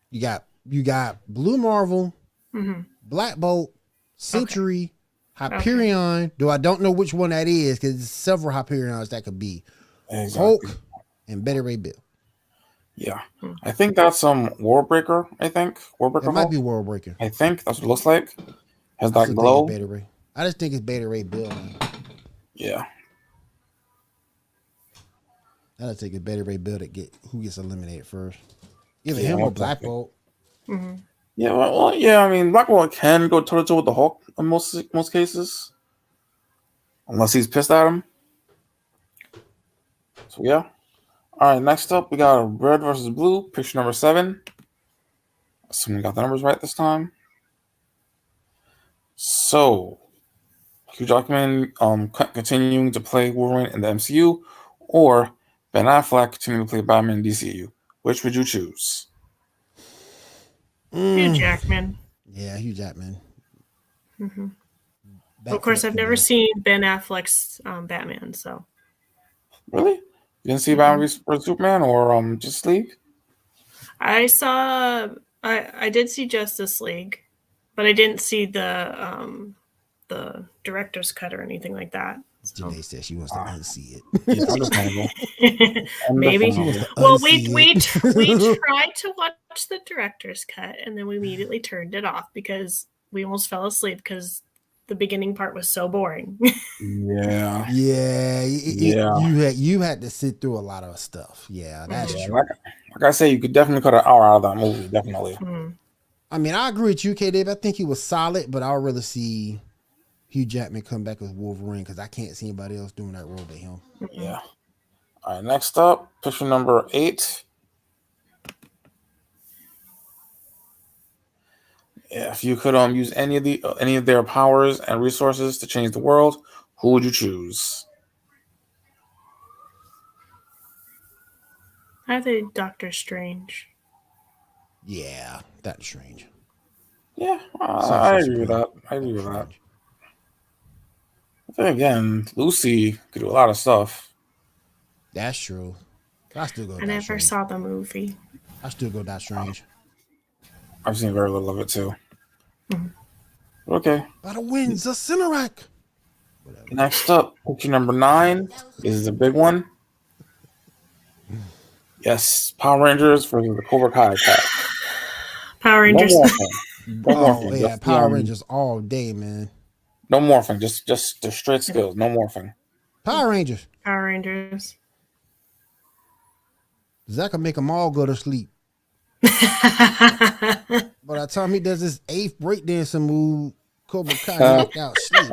You got Blue Marvel, Mm-hmm. Black Bolt, Century, Hyperion. Though I don't know which one that is because there's several Hyperions that could be. Exactly. Hulk and Betty Ray Bill. Yeah. I think that's Warbreaker, I think. Warbreaker It might Hulk? be World Breaker. I think that's what it looks like. Has I that still glow. think it's Betty Ray. I just think it's Betty Ray Bill, man. Yeah. I just think it's Betty Ray Bill that who gets eliminated first. Either Yeah, him or most Black definitely. Bolt. Mm-hmm. Yeah, well, yeah, I mean, Black Bolt can go toe to toe with the Hulk in most cases. Unless he's pissed at him. So yeah. Alright, next up we got red versus blue, picture number 7. Assuming we got the numbers right this time. So Hugh Jackman continuing to play Wolverine in the MCU, or Ben Affleck continuing to play Batman in DCU. Which would you choose? Hugh Jackman. Yeah, Hugh Jackman. Mm-hmm. Of course, I've never seen Ben Affleck's Batman, so. Really? You didn't see Batman vs Superman or Justice League? I did see Justice League, but I didn't see the director's cut or anything like that. So. Janae says she wants to unsee it. Yeah, understandable. Maybe. Understandable. Well, we tried to watch the director's cut, and then we immediately turned it off because we almost fell asleep because the beginning part was so boring. Yeah. Yeah. Yeah. You had to sit through a lot of stuff. Yeah, that's true. Like I say, you could definitely cut an hour out of that movie, definitely. I mean, I agree with you, K-Dave. I think he was solid, but I'd rather see Hugh Jackman come back as Wolverine because I can't see anybody else doing that role but him. Yeah. All right, next up, picture number 8. Yeah, if you could use any of their powers and resources to change the world, who would you choose? I think Doctor Strange. Yeah, that's strange. Yeah, I agree with that. I agree with that. But then again, Lucy could do a lot of stuff. That's true. I still go. I never saw the movie. I still go that strange. I've seen very little of it too. Okay. By the winds of Cinerak. Next up, picture number 9. This is a big one. Yes, Power Rangers versus the Cobra Kai pack. Power Rangers. No morphing. Yeah, Power Rangers all day, man. No morphing. Just the straight skills. No morphing. Power Rangers. Power Rangers. That could make them all go to sleep. By the time he does his 8th breakdancing move, Cobra Kai knocked out sleep.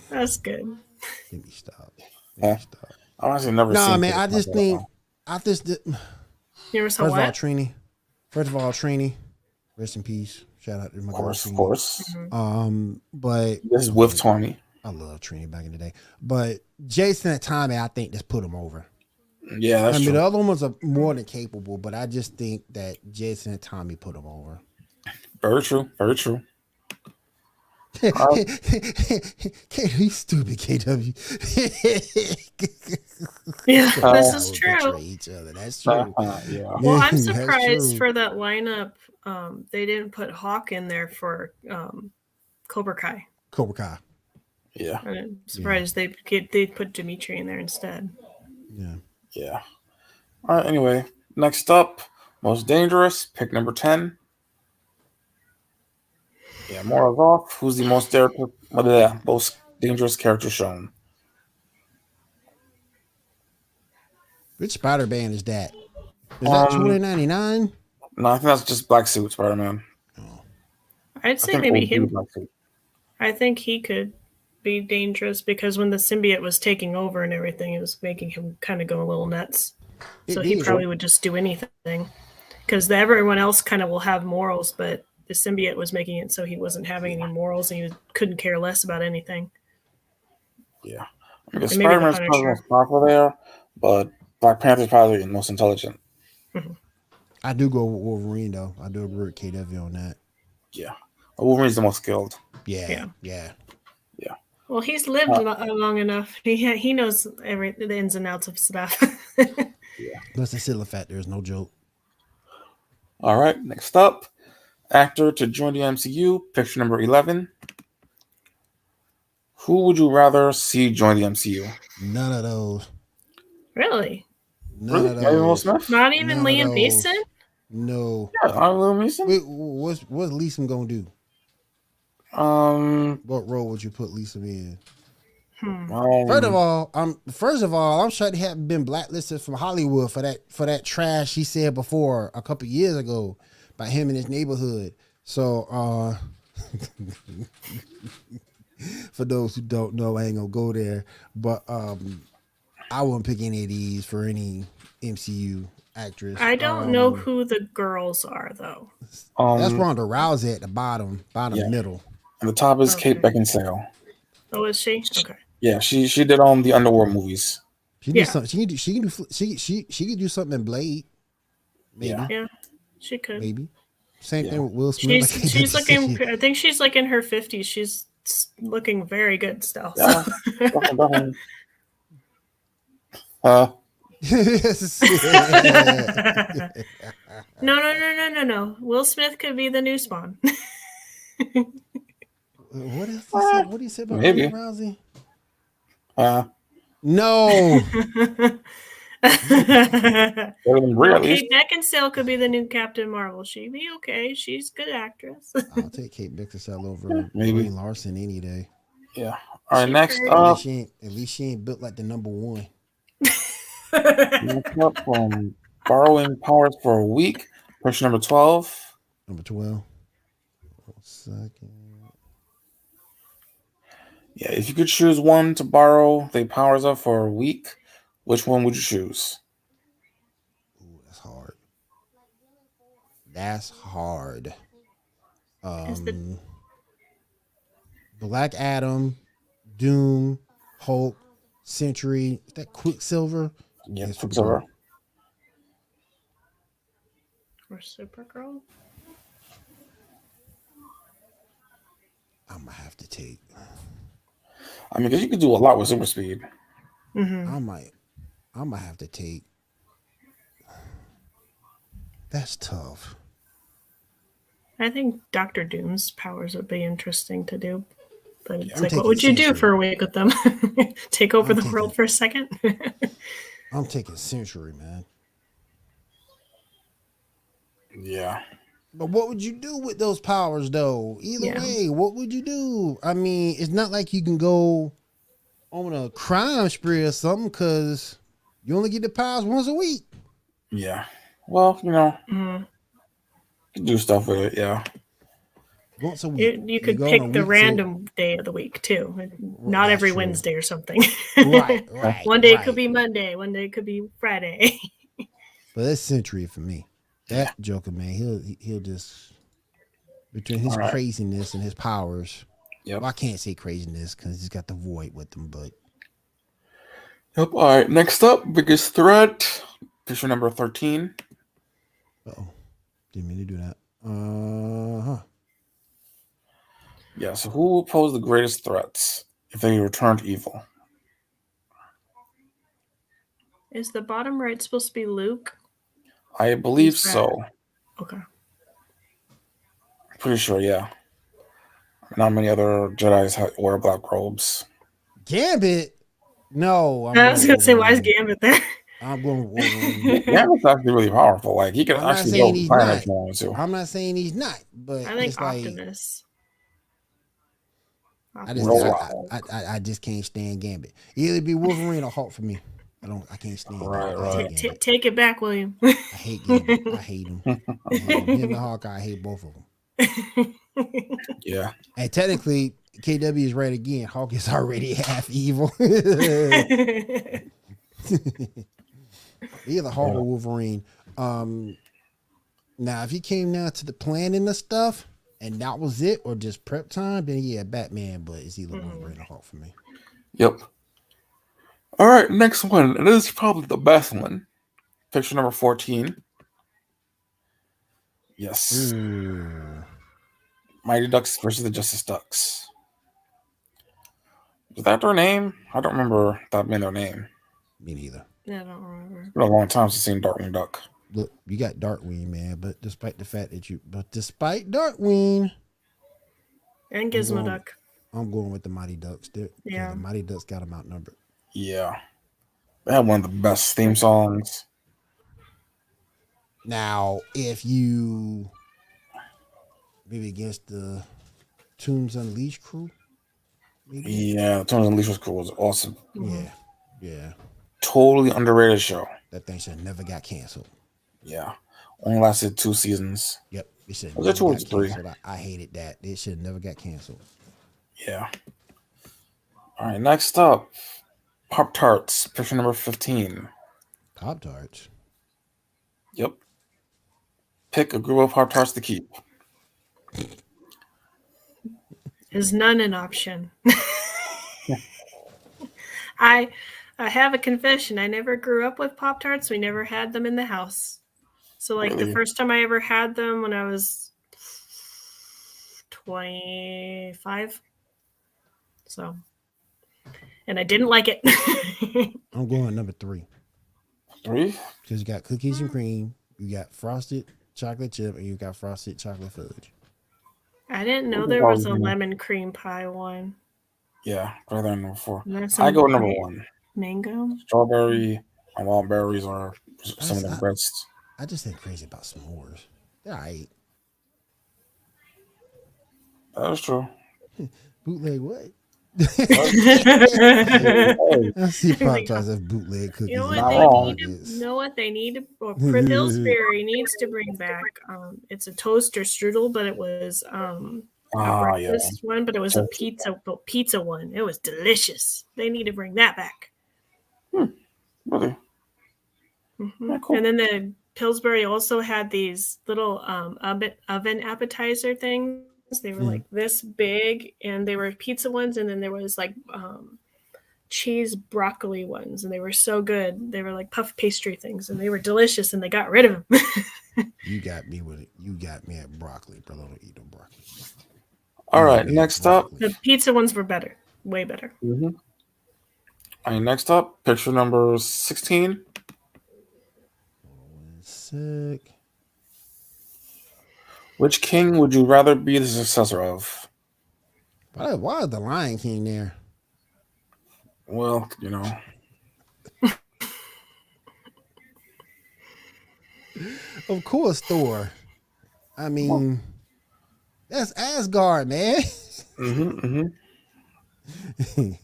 That's good. Let me stop. I honestly never seen. Nah, man, I just think You ever saw First what? of all, Trini, rest in peace. She Shout out to my Of girl course, of Trini. course. But This is with Tawny. I love Trini back in the day. But Jason and Tommy, I think, just put them over. Yeah, that's I mean, true. the other ones are more than capable, but I just think that Jason and Tommy put them over. Very true. Very true. He's stupid, KW. Yeah, this is Would true. betray each other. That's true. Yeah. Well, I'm That's surprised true. for that lineup. They didn't put Hawk in there for Cobra Kai. Cobra Kai. Yeah. I'm surprised they put Dimitri in there instead. Yeah. Yeah. All right. Anyway, next up, most dangerous. Pick number 10. Yeah, Morozov. Who's the most dangerous character shown? Which Spider-Man is that? Is that 2099? No, I think that's just Black Suit Spider-Man. I'd say think maybe OG him. Black Suit. I think he could be dangerous because when the symbiote was taking over and everything, it was making him kind of go a little nuts. So he probably would just do anything because everyone else kind of will have morals, but the symbiote was making it so he wasn't having any morals and he couldn't care less about anything. Yeah. I mean, And maybe the Spider-Man's probably the Punisher. most powerful there, but Black Panther's probably the most intelligent. I do go with Wolverine though. I do agree with KW on that. Yeah. Wolverine's the most skilled. Yeah. Well, he's lived long enough. He knows the ins and outs of stuff. Plus the Silla factor is no joke. All right. Next up, actor to join the MCU. Picture number 11. Who would you rather see join the MCU? None of those. Really? None of Not even Will those. Smith? Not even None of Liam those. Neeson? No. Yeah, not Liam Neeson. Wait, what's Lisa gonna do? What role would you put Lisa in? First of all, I'm sure they haven't been blacklisted from Hollywood for that trash he said before a couple years ago about him in his neighborhood. So for those who don't know, I ain't gonna go there. But I wouldn't pick any of these for any MCU actress. I don't know who the girls are though. That's Ronda Rousey at the bottom middle. And the top is Kate Beckinsale. Oh, is she? Okay. Yeah, she did the Underworld movies. She can do something in Blade. Maybe. Yeah, she could. Maybe. Same thing with Will Smith. She's looking. I think she's like in her 50s. She's looking very good still. Yeah. No. Will Smith could be the new Spawn. What else? What do you say about Maybe. Ronda Rousey? No. Kate Beckinsale could be the new Captain Marvel. She'd be okay. She's a good actress. I'll take Kate Beckinsale over Maybe. Brie Larson any day. Yeah. All right, next At up. least she ain't built like the number one. Next up from borrowing powers for a week. Question number 12. Number 12. 1 second. Yeah, if you could choose one to borrow the powers of for a week, which one would you choose? Ooh, that's hard. Black Adam, Doom, Hulk, Sentry. Is that Quicksilver? Yeah, Quicksilver. Or Supergirl? I'm gonna have to take. I mean, because you could do a lot with super speed. I'm gonna have to take. That's tough. I think Doctor Doom's powers would be interesting to do. But it's I'm like, what taking would you do Sentry. for a week with them? Take over the world for a second? I'm taking Sentry, man. Yeah. But what would you do with those powers, though? Either way, what would you do? I mean, it's not like you can go on a crime spree or something because you only get the powers once a week. Yeah. Well, you can do stuff with it, yeah. Once a week. You could pick the random day of the week, too. Not every Wednesday or something. Right. One day it could be Monday. One day it could be Friday. But that's Sentry for me. That Joker, man, he'll just between his All right. craziness and his powers. Yep. Well, I can't say craziness because he's got the void with him, but Yep. All right. Next up, biggest threat. Picture number 13. didn't mean to do that. Yeah. So who will pose the greatest threats if they return to evil? Is the bottom right supposed to be Luke? I believe Who's that? so. Okay. Pretty sure. Yeah. Not many other Jedi's wear black robes. Gambit? No, I was gonna say, why is Wolverine. Gambit there? I'm going with Wolverine. Gambit's actually really powerful. Like he could I'm not actually saying go he's planet not. if he wanted to. I'm not saying he's not, but I think it's like Optimus. I just can't stand Gambit. Either be Wolverine or Hulk for me. I can't stand Gambit. I hate Gambit. Take it back, William. I hate Gambit. I hate him. Him and Hawkeye, I hate both of them. Yeah. And technically, KW is right again. Hawk is already half evil. Either Hawk or Wolverine. Now, if he came down to the planning the stuff and that was it, or just prep time, then yeah, Batman. But it's either Wolverine or Hawk for me. Yep. All right, next one. And this is probably the best one. Picture number 14. Yes. Ooh. Mighty Ducks versus the Justice Ducks. Was that their name? I don't remember that being their name. Me neither. Yeah, I don't remember. It's been a long time since I've seen Darkwing Duck. Look, you got Darkwing, man. But despite Darkwing And Gizmo Duck. I'm going with the Mighty Ducks. Yeah. The Mighty Ducks got them outnumbered. Yeah. They had one of the best theme songs. Now, if you maybe against the Toons Unleashed crew, maybe? Yeah, Tones Unleashed crew was awesome. Yeah. Totally underrated show. That thing should never got canceled. Yeah. Only lasted 2 seasons. Yep. It should Was never it 2 or got 3? canceled. I hated that. It should never got canceled. Yeah. All right, next up. Pop-Tarts, picture number 15. Pop-Tarts? Yep. Pick a group of Pop-Tarts to keep. Is none an option? I have a confession. I never grew up with Pop-Tarts. We never had them in the house. So like Really? the first time I ever had them when I was 25. So, and I didn't like it. I'm going number 3. 3? Because you got cookies and cream, you got frosted chocolate chip, and you got frosted chocolate fudge. I didn't know there was a lemon cream pie one. Yeah, rather than number 4. That's I go number 1. Mango? Strawberry and wild berries are some of the best. I just ain't crazy about s'mores. They're all right. That is true. Bootleg what? Hey, I see Pop-Tarts as bootleg cookies. You know Not what wrong. they need to, or Pillsbury needs to bring back? It's a toast or strudel, but it was a breakfast one, but it was a pizza one. It was delicious. They need to bring that back. Really? Mm-hmm. Yeah, cool. And then the Pillsbury also had these little oven appetizer things. They were like this big, and they were pizza ones, and then there was like cheese broccoli ones, and they were so good. They were like puff pastry things, and they were delicious, and they got rid of them. You got me with it. You got me at broccoli, brother. I don't eat no broccoli. All right, next up. The pizza ones were better. Way better. Mm-hmm. All right, next up, picture number 16. Sick. Which king would you rather be the successor of? Why is the Lion King there? Well, you know. Of course, Thor. I mean, that's Asgard, man.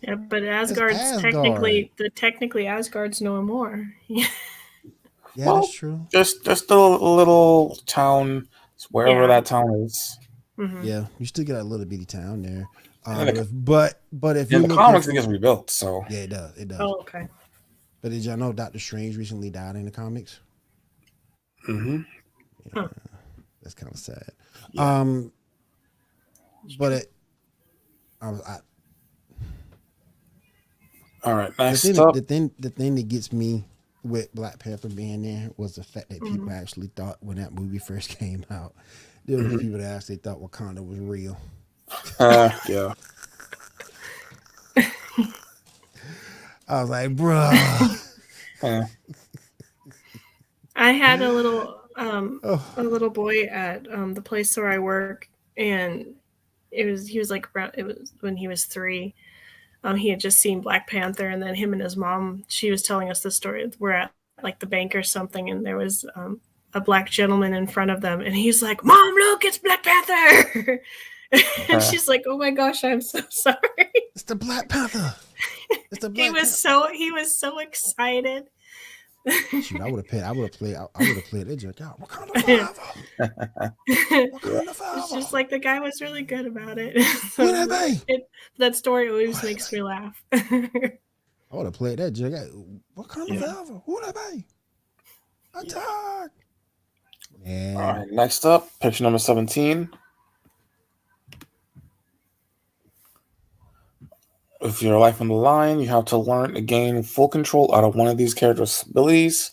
Yeah, but Asgard's technically Asgard's no more. Yeah, that's true. Just a little town, wherever that town is. Mm-hmm. Yeah, you still got a little bitty town there. But if in you the comics, it gets rebuilt. So yeah, it does. It does. Oh, okay. But did y'all know Doctor Strange recently died in the comics? Mm-hmm. Yeah, that's kind of sad. Yeah. but I was All right, the next thing up. the thing that gets me with Black Panther being there was the fact that people actually thought when that movie first came out, there was people that actually thought Wakanda was real. Yeah. I was like, bruh. Uh, I had a little Oh. a little boy at the place where I work, and he was like it was when he was 3. He had just seen Black Panther, and then him and his mom. She was telling us the story. We're at like the bank or something, and there was a black gentleman in front of them, and he's like, "Mom, look, it's Black Panther!" And she's like, "Oh my gosh, I'm so sorry." It's the Black Panther. It's the Black He was so excited. Shoot, I would have played that joke out. Wakanda forever. Wakanda forever. It's just like the guy was really good about it. Who that be? That story always makes me laugh. I would have played that joke out. Wakanda forever. Who that be? Attack. Man. all right, next up, picture number 17. With your life on the line, you have to learn to gain full control out of one of these characters' abilities,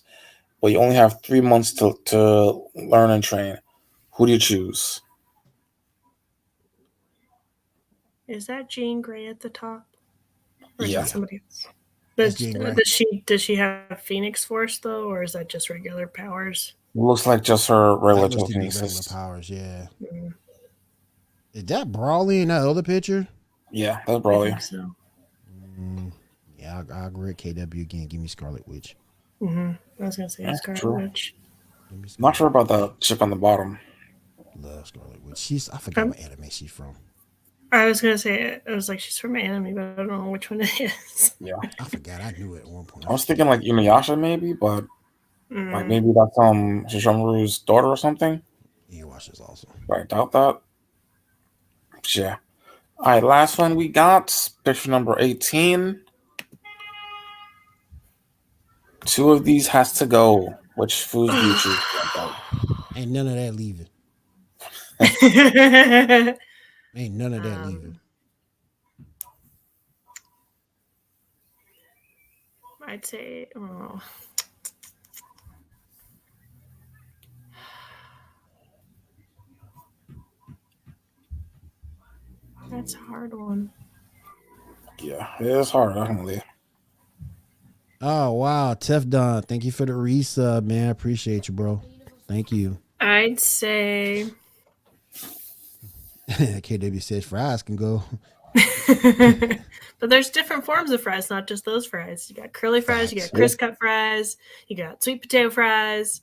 but you only have 3 months to learn and train. Who do you choose? Is that Jean Grey at the top? Or is Yeah. that somebody else? That's Jean Grey. Does she have Phoenix Force though, or is that just regular powers? Looks like just her regular That looks to be regular telekinesis. powers, yeah. Mm, Is that Brawley in that other picture? Yeah, that's I probably. think so. Yeah, I agree with KW again. Give me Scarlet Witch. I was gonna say Scarlet true. Witch. Give me Scarlet Not sure about the chip on the bottom. Love Scarlet Witch. I forgot what anime she's from. I was gonna say I was like she's from anime, but I don't know which one it is. Yeah, I forgot. I knew it at one point. I was thinking like Inuyasha maybe, but like maybe that's Shishomaru's daughter or something. Inuyasha is awesome. But I doubt that. But yeah. All right, last one we got, picture number 18. 2 of these has to go. Which foods do you choose? Ain't none of that leaving. Ain't none of that leaving. I'd say, that's a hard one. Yeah, it is hard, definitely. Oh wow, Tefdon, thank you for the resub, man. I appreciate you, bro. Thank you. I'd say KW says fries can go. But there's different forms of fries, not just those fries. You got curly fries, you got crisp cut fries, you got sweet potato fries.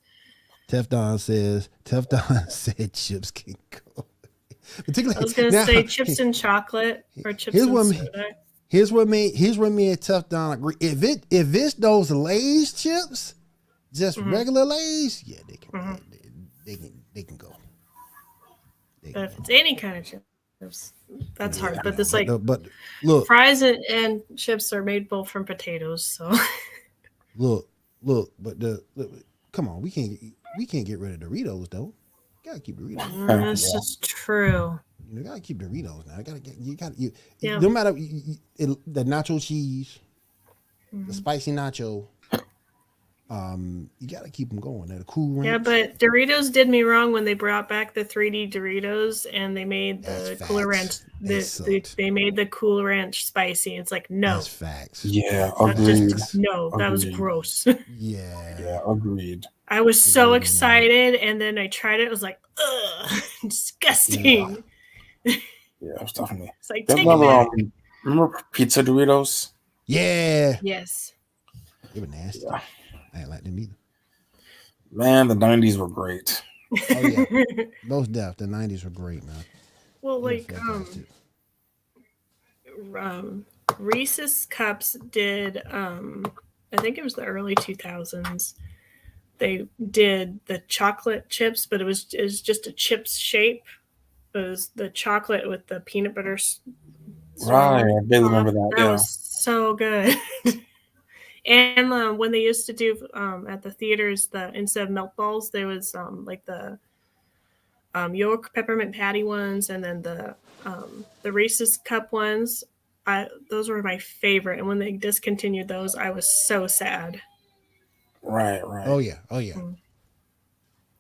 Tefdon said chips can go. I was gonna say chips and chocolate or chips and soda. Here's what me and Tefdon agree. If it's those Lay's chips, just regular Lay's, yeah, they can go. But if it's any kind of chips, that's hard. But this but look, fries and chips are made both from potatoes, so look, but come on, we can't get rid of Doritos though. Gotta keep Doritos. This is true. You gotta keep Doritos now. No matter the nacho cheese, the spicy nacho. You gotta keep them going. They're the Cool Ranch. Yeah, but Doritos did me wrong when they brought back the 3D Doritos and they made the Cooler Ranch. They made the Cool Ranch spicy. It's like no, that's facts. Yeah, agreed. That was gross. Yeah, agreed. I was so excited, and then I tried it. I was like, ugh, disgusting. Yeah, it was definitely. It's like take it back. Remember pizza Doritos? Yeah. Yes. They were nasty. Yeah. I ain't like them either. Man, the 90s were great. Oh yeah, most def. The 90s were great, man. Well, like Reese's Cups did. I think it was the early 2000s. They did the chocolate chips, but it was just a chips shape. It was the chocolate with the peanut butter. Right, I did remember that. That was so good. And when they used to do at the theaters, instead of milk balls, there was like the York peppermint patty ones, and then the The Reese's Cup ones, those were my favorite. And when they discontinued those, I was so sad. Right. Oh yeah. Oh yeah. I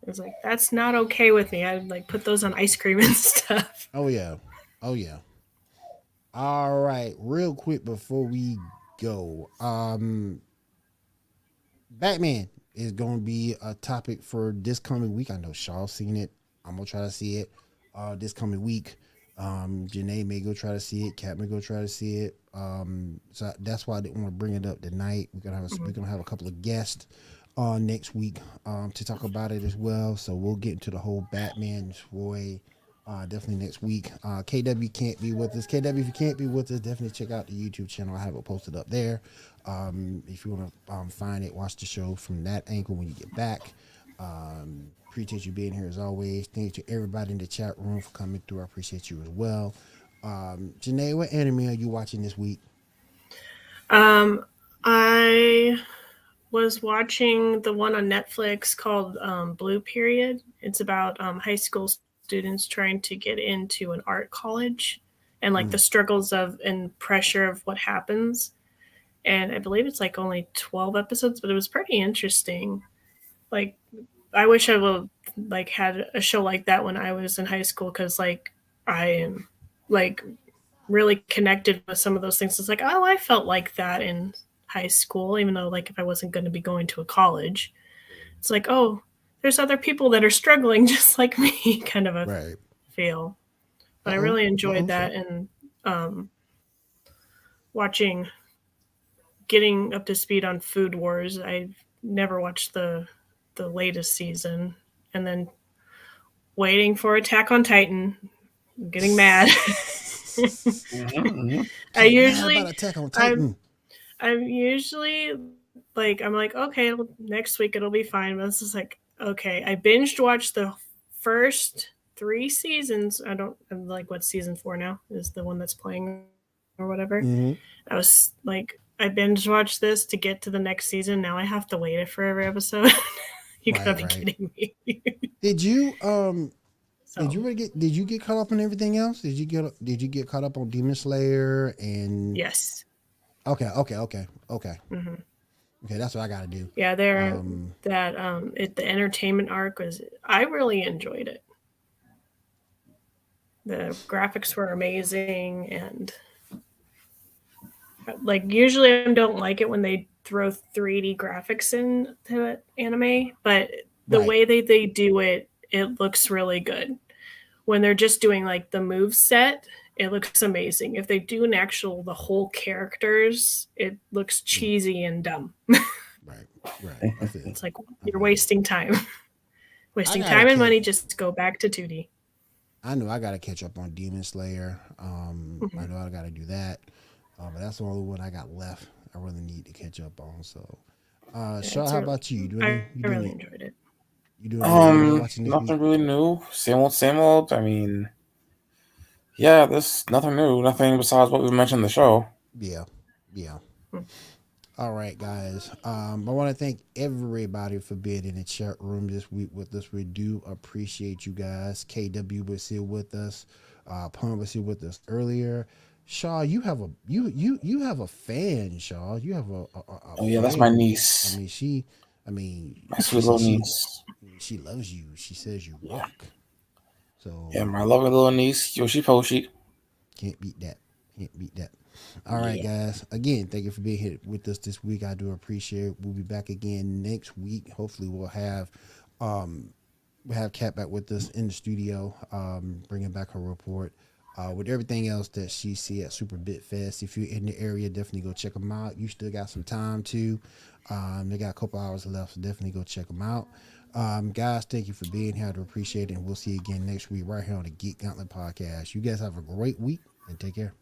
was like, that's not okay with me. I'd like put those on ice cream and stuff. Oh yeah. Oh yeah. All right. Real quick before we go, Batman is going to be a topic for this coming week. I know Shaw's seen it. I'm gonna try to see it this coming week. Janae may go try to see it. Kat may go try to see it. So that's why I didn't want to bring it up tonight. We're gonna have a couple of guests next week to talk about it as well. So we'll get into the whole Batman story definitely next week. KW can't be with us. KW, if you can't be with us, definitely check out the YouTube channel. I have it posted up there. If you want to find it, watch the show from that angle when you get back. Appreciate you being here as always. Thank you to everybody in the chat room for coming through. I appreciate you as well. Janae, what anime are you watching this week? I was watching the one on Netflix called Blue Period. It's about high school students trying to get into an art college and like the struggles of and pressure of what happens. And I believe it's like only 12 episodes, but it was pretty interesting. Like, I wish I would like had a show like that when I was in high school, because like I am like really connected with some of those things. It's like, oh, I felt like that in high school, even though like if I wasn't going to be going to a college, it's like, oh, there's other people that are struggling just like me, kind of a feel. But I really enjoyed that, and watching, getting up to speed on Food Wars. I never watched the latest season, and then waiting for Attack on Titan. I'm getting mad. I usually about Attack on Titan. I'm usually like, I'm like, okay, next week it'll be fine. But this is like, okay, I binged watched the first 3 seasons. I'm like, what season 4 now is the one that's playing or whatever. I was like, I binge watched this to get to the next season. Now I have to wait for every episode. You gotta be kidding me. Did you Did you get caught up on everything else? Did you get caught up on Demon Slayer and? Yes. Okay. Mm-hmm. Okay, that's what I gotta do. Yeah, the entertainment arc I really enjoyed it. The graphics were amazing, and like usually I don't like it when they throw 3D graphics into anime, but the way they do it, it looks really good. When they're just doing like the move set, it looks amazing. If they do the whole characters, it looks cheesy and dumb. Right. It's like you're wasting time. Wasting time and money, just go back to 2D. I know I gotta catch up on Demon Slayer. I know I gotta do that. But that's the only one I got left. I really need to catch up on. So, Shaw, how about you? I really enjoyed it. You doing watching this nothing week? really new. Same old. I mean, yeah, there's nothing new. Nothing besides what we mentioned in the show. Yeah. All right, guys. I want to thank everybody for being in the chat room this week with us. We do appreciate you guys. KW was here with us. Pun was here with us earlier. Shaw, you have a fan, Shaw. You have a oh yeah, that's my niece. My sweet little niece. She loves you. She says you rock. So yeah, my lovely little niece, Yoshi Poshi. Can't beat that. All right, guys. Again, thank you for being here with us this week. I do appreciate it. We'll be back again next week. Hopefully, we'll have Kat back with us in the studio, bringing back her report with everything else that she see at Super Bitfest. If you're in the area, definitely go check them out. You still got some time too. They got a couple hours left, so definitely go check them out. Guys, thank you for being here. I do appreciate it, and we'll see you again next week right here on the Geek Gauntlet podcast. You guys have a great week and take care.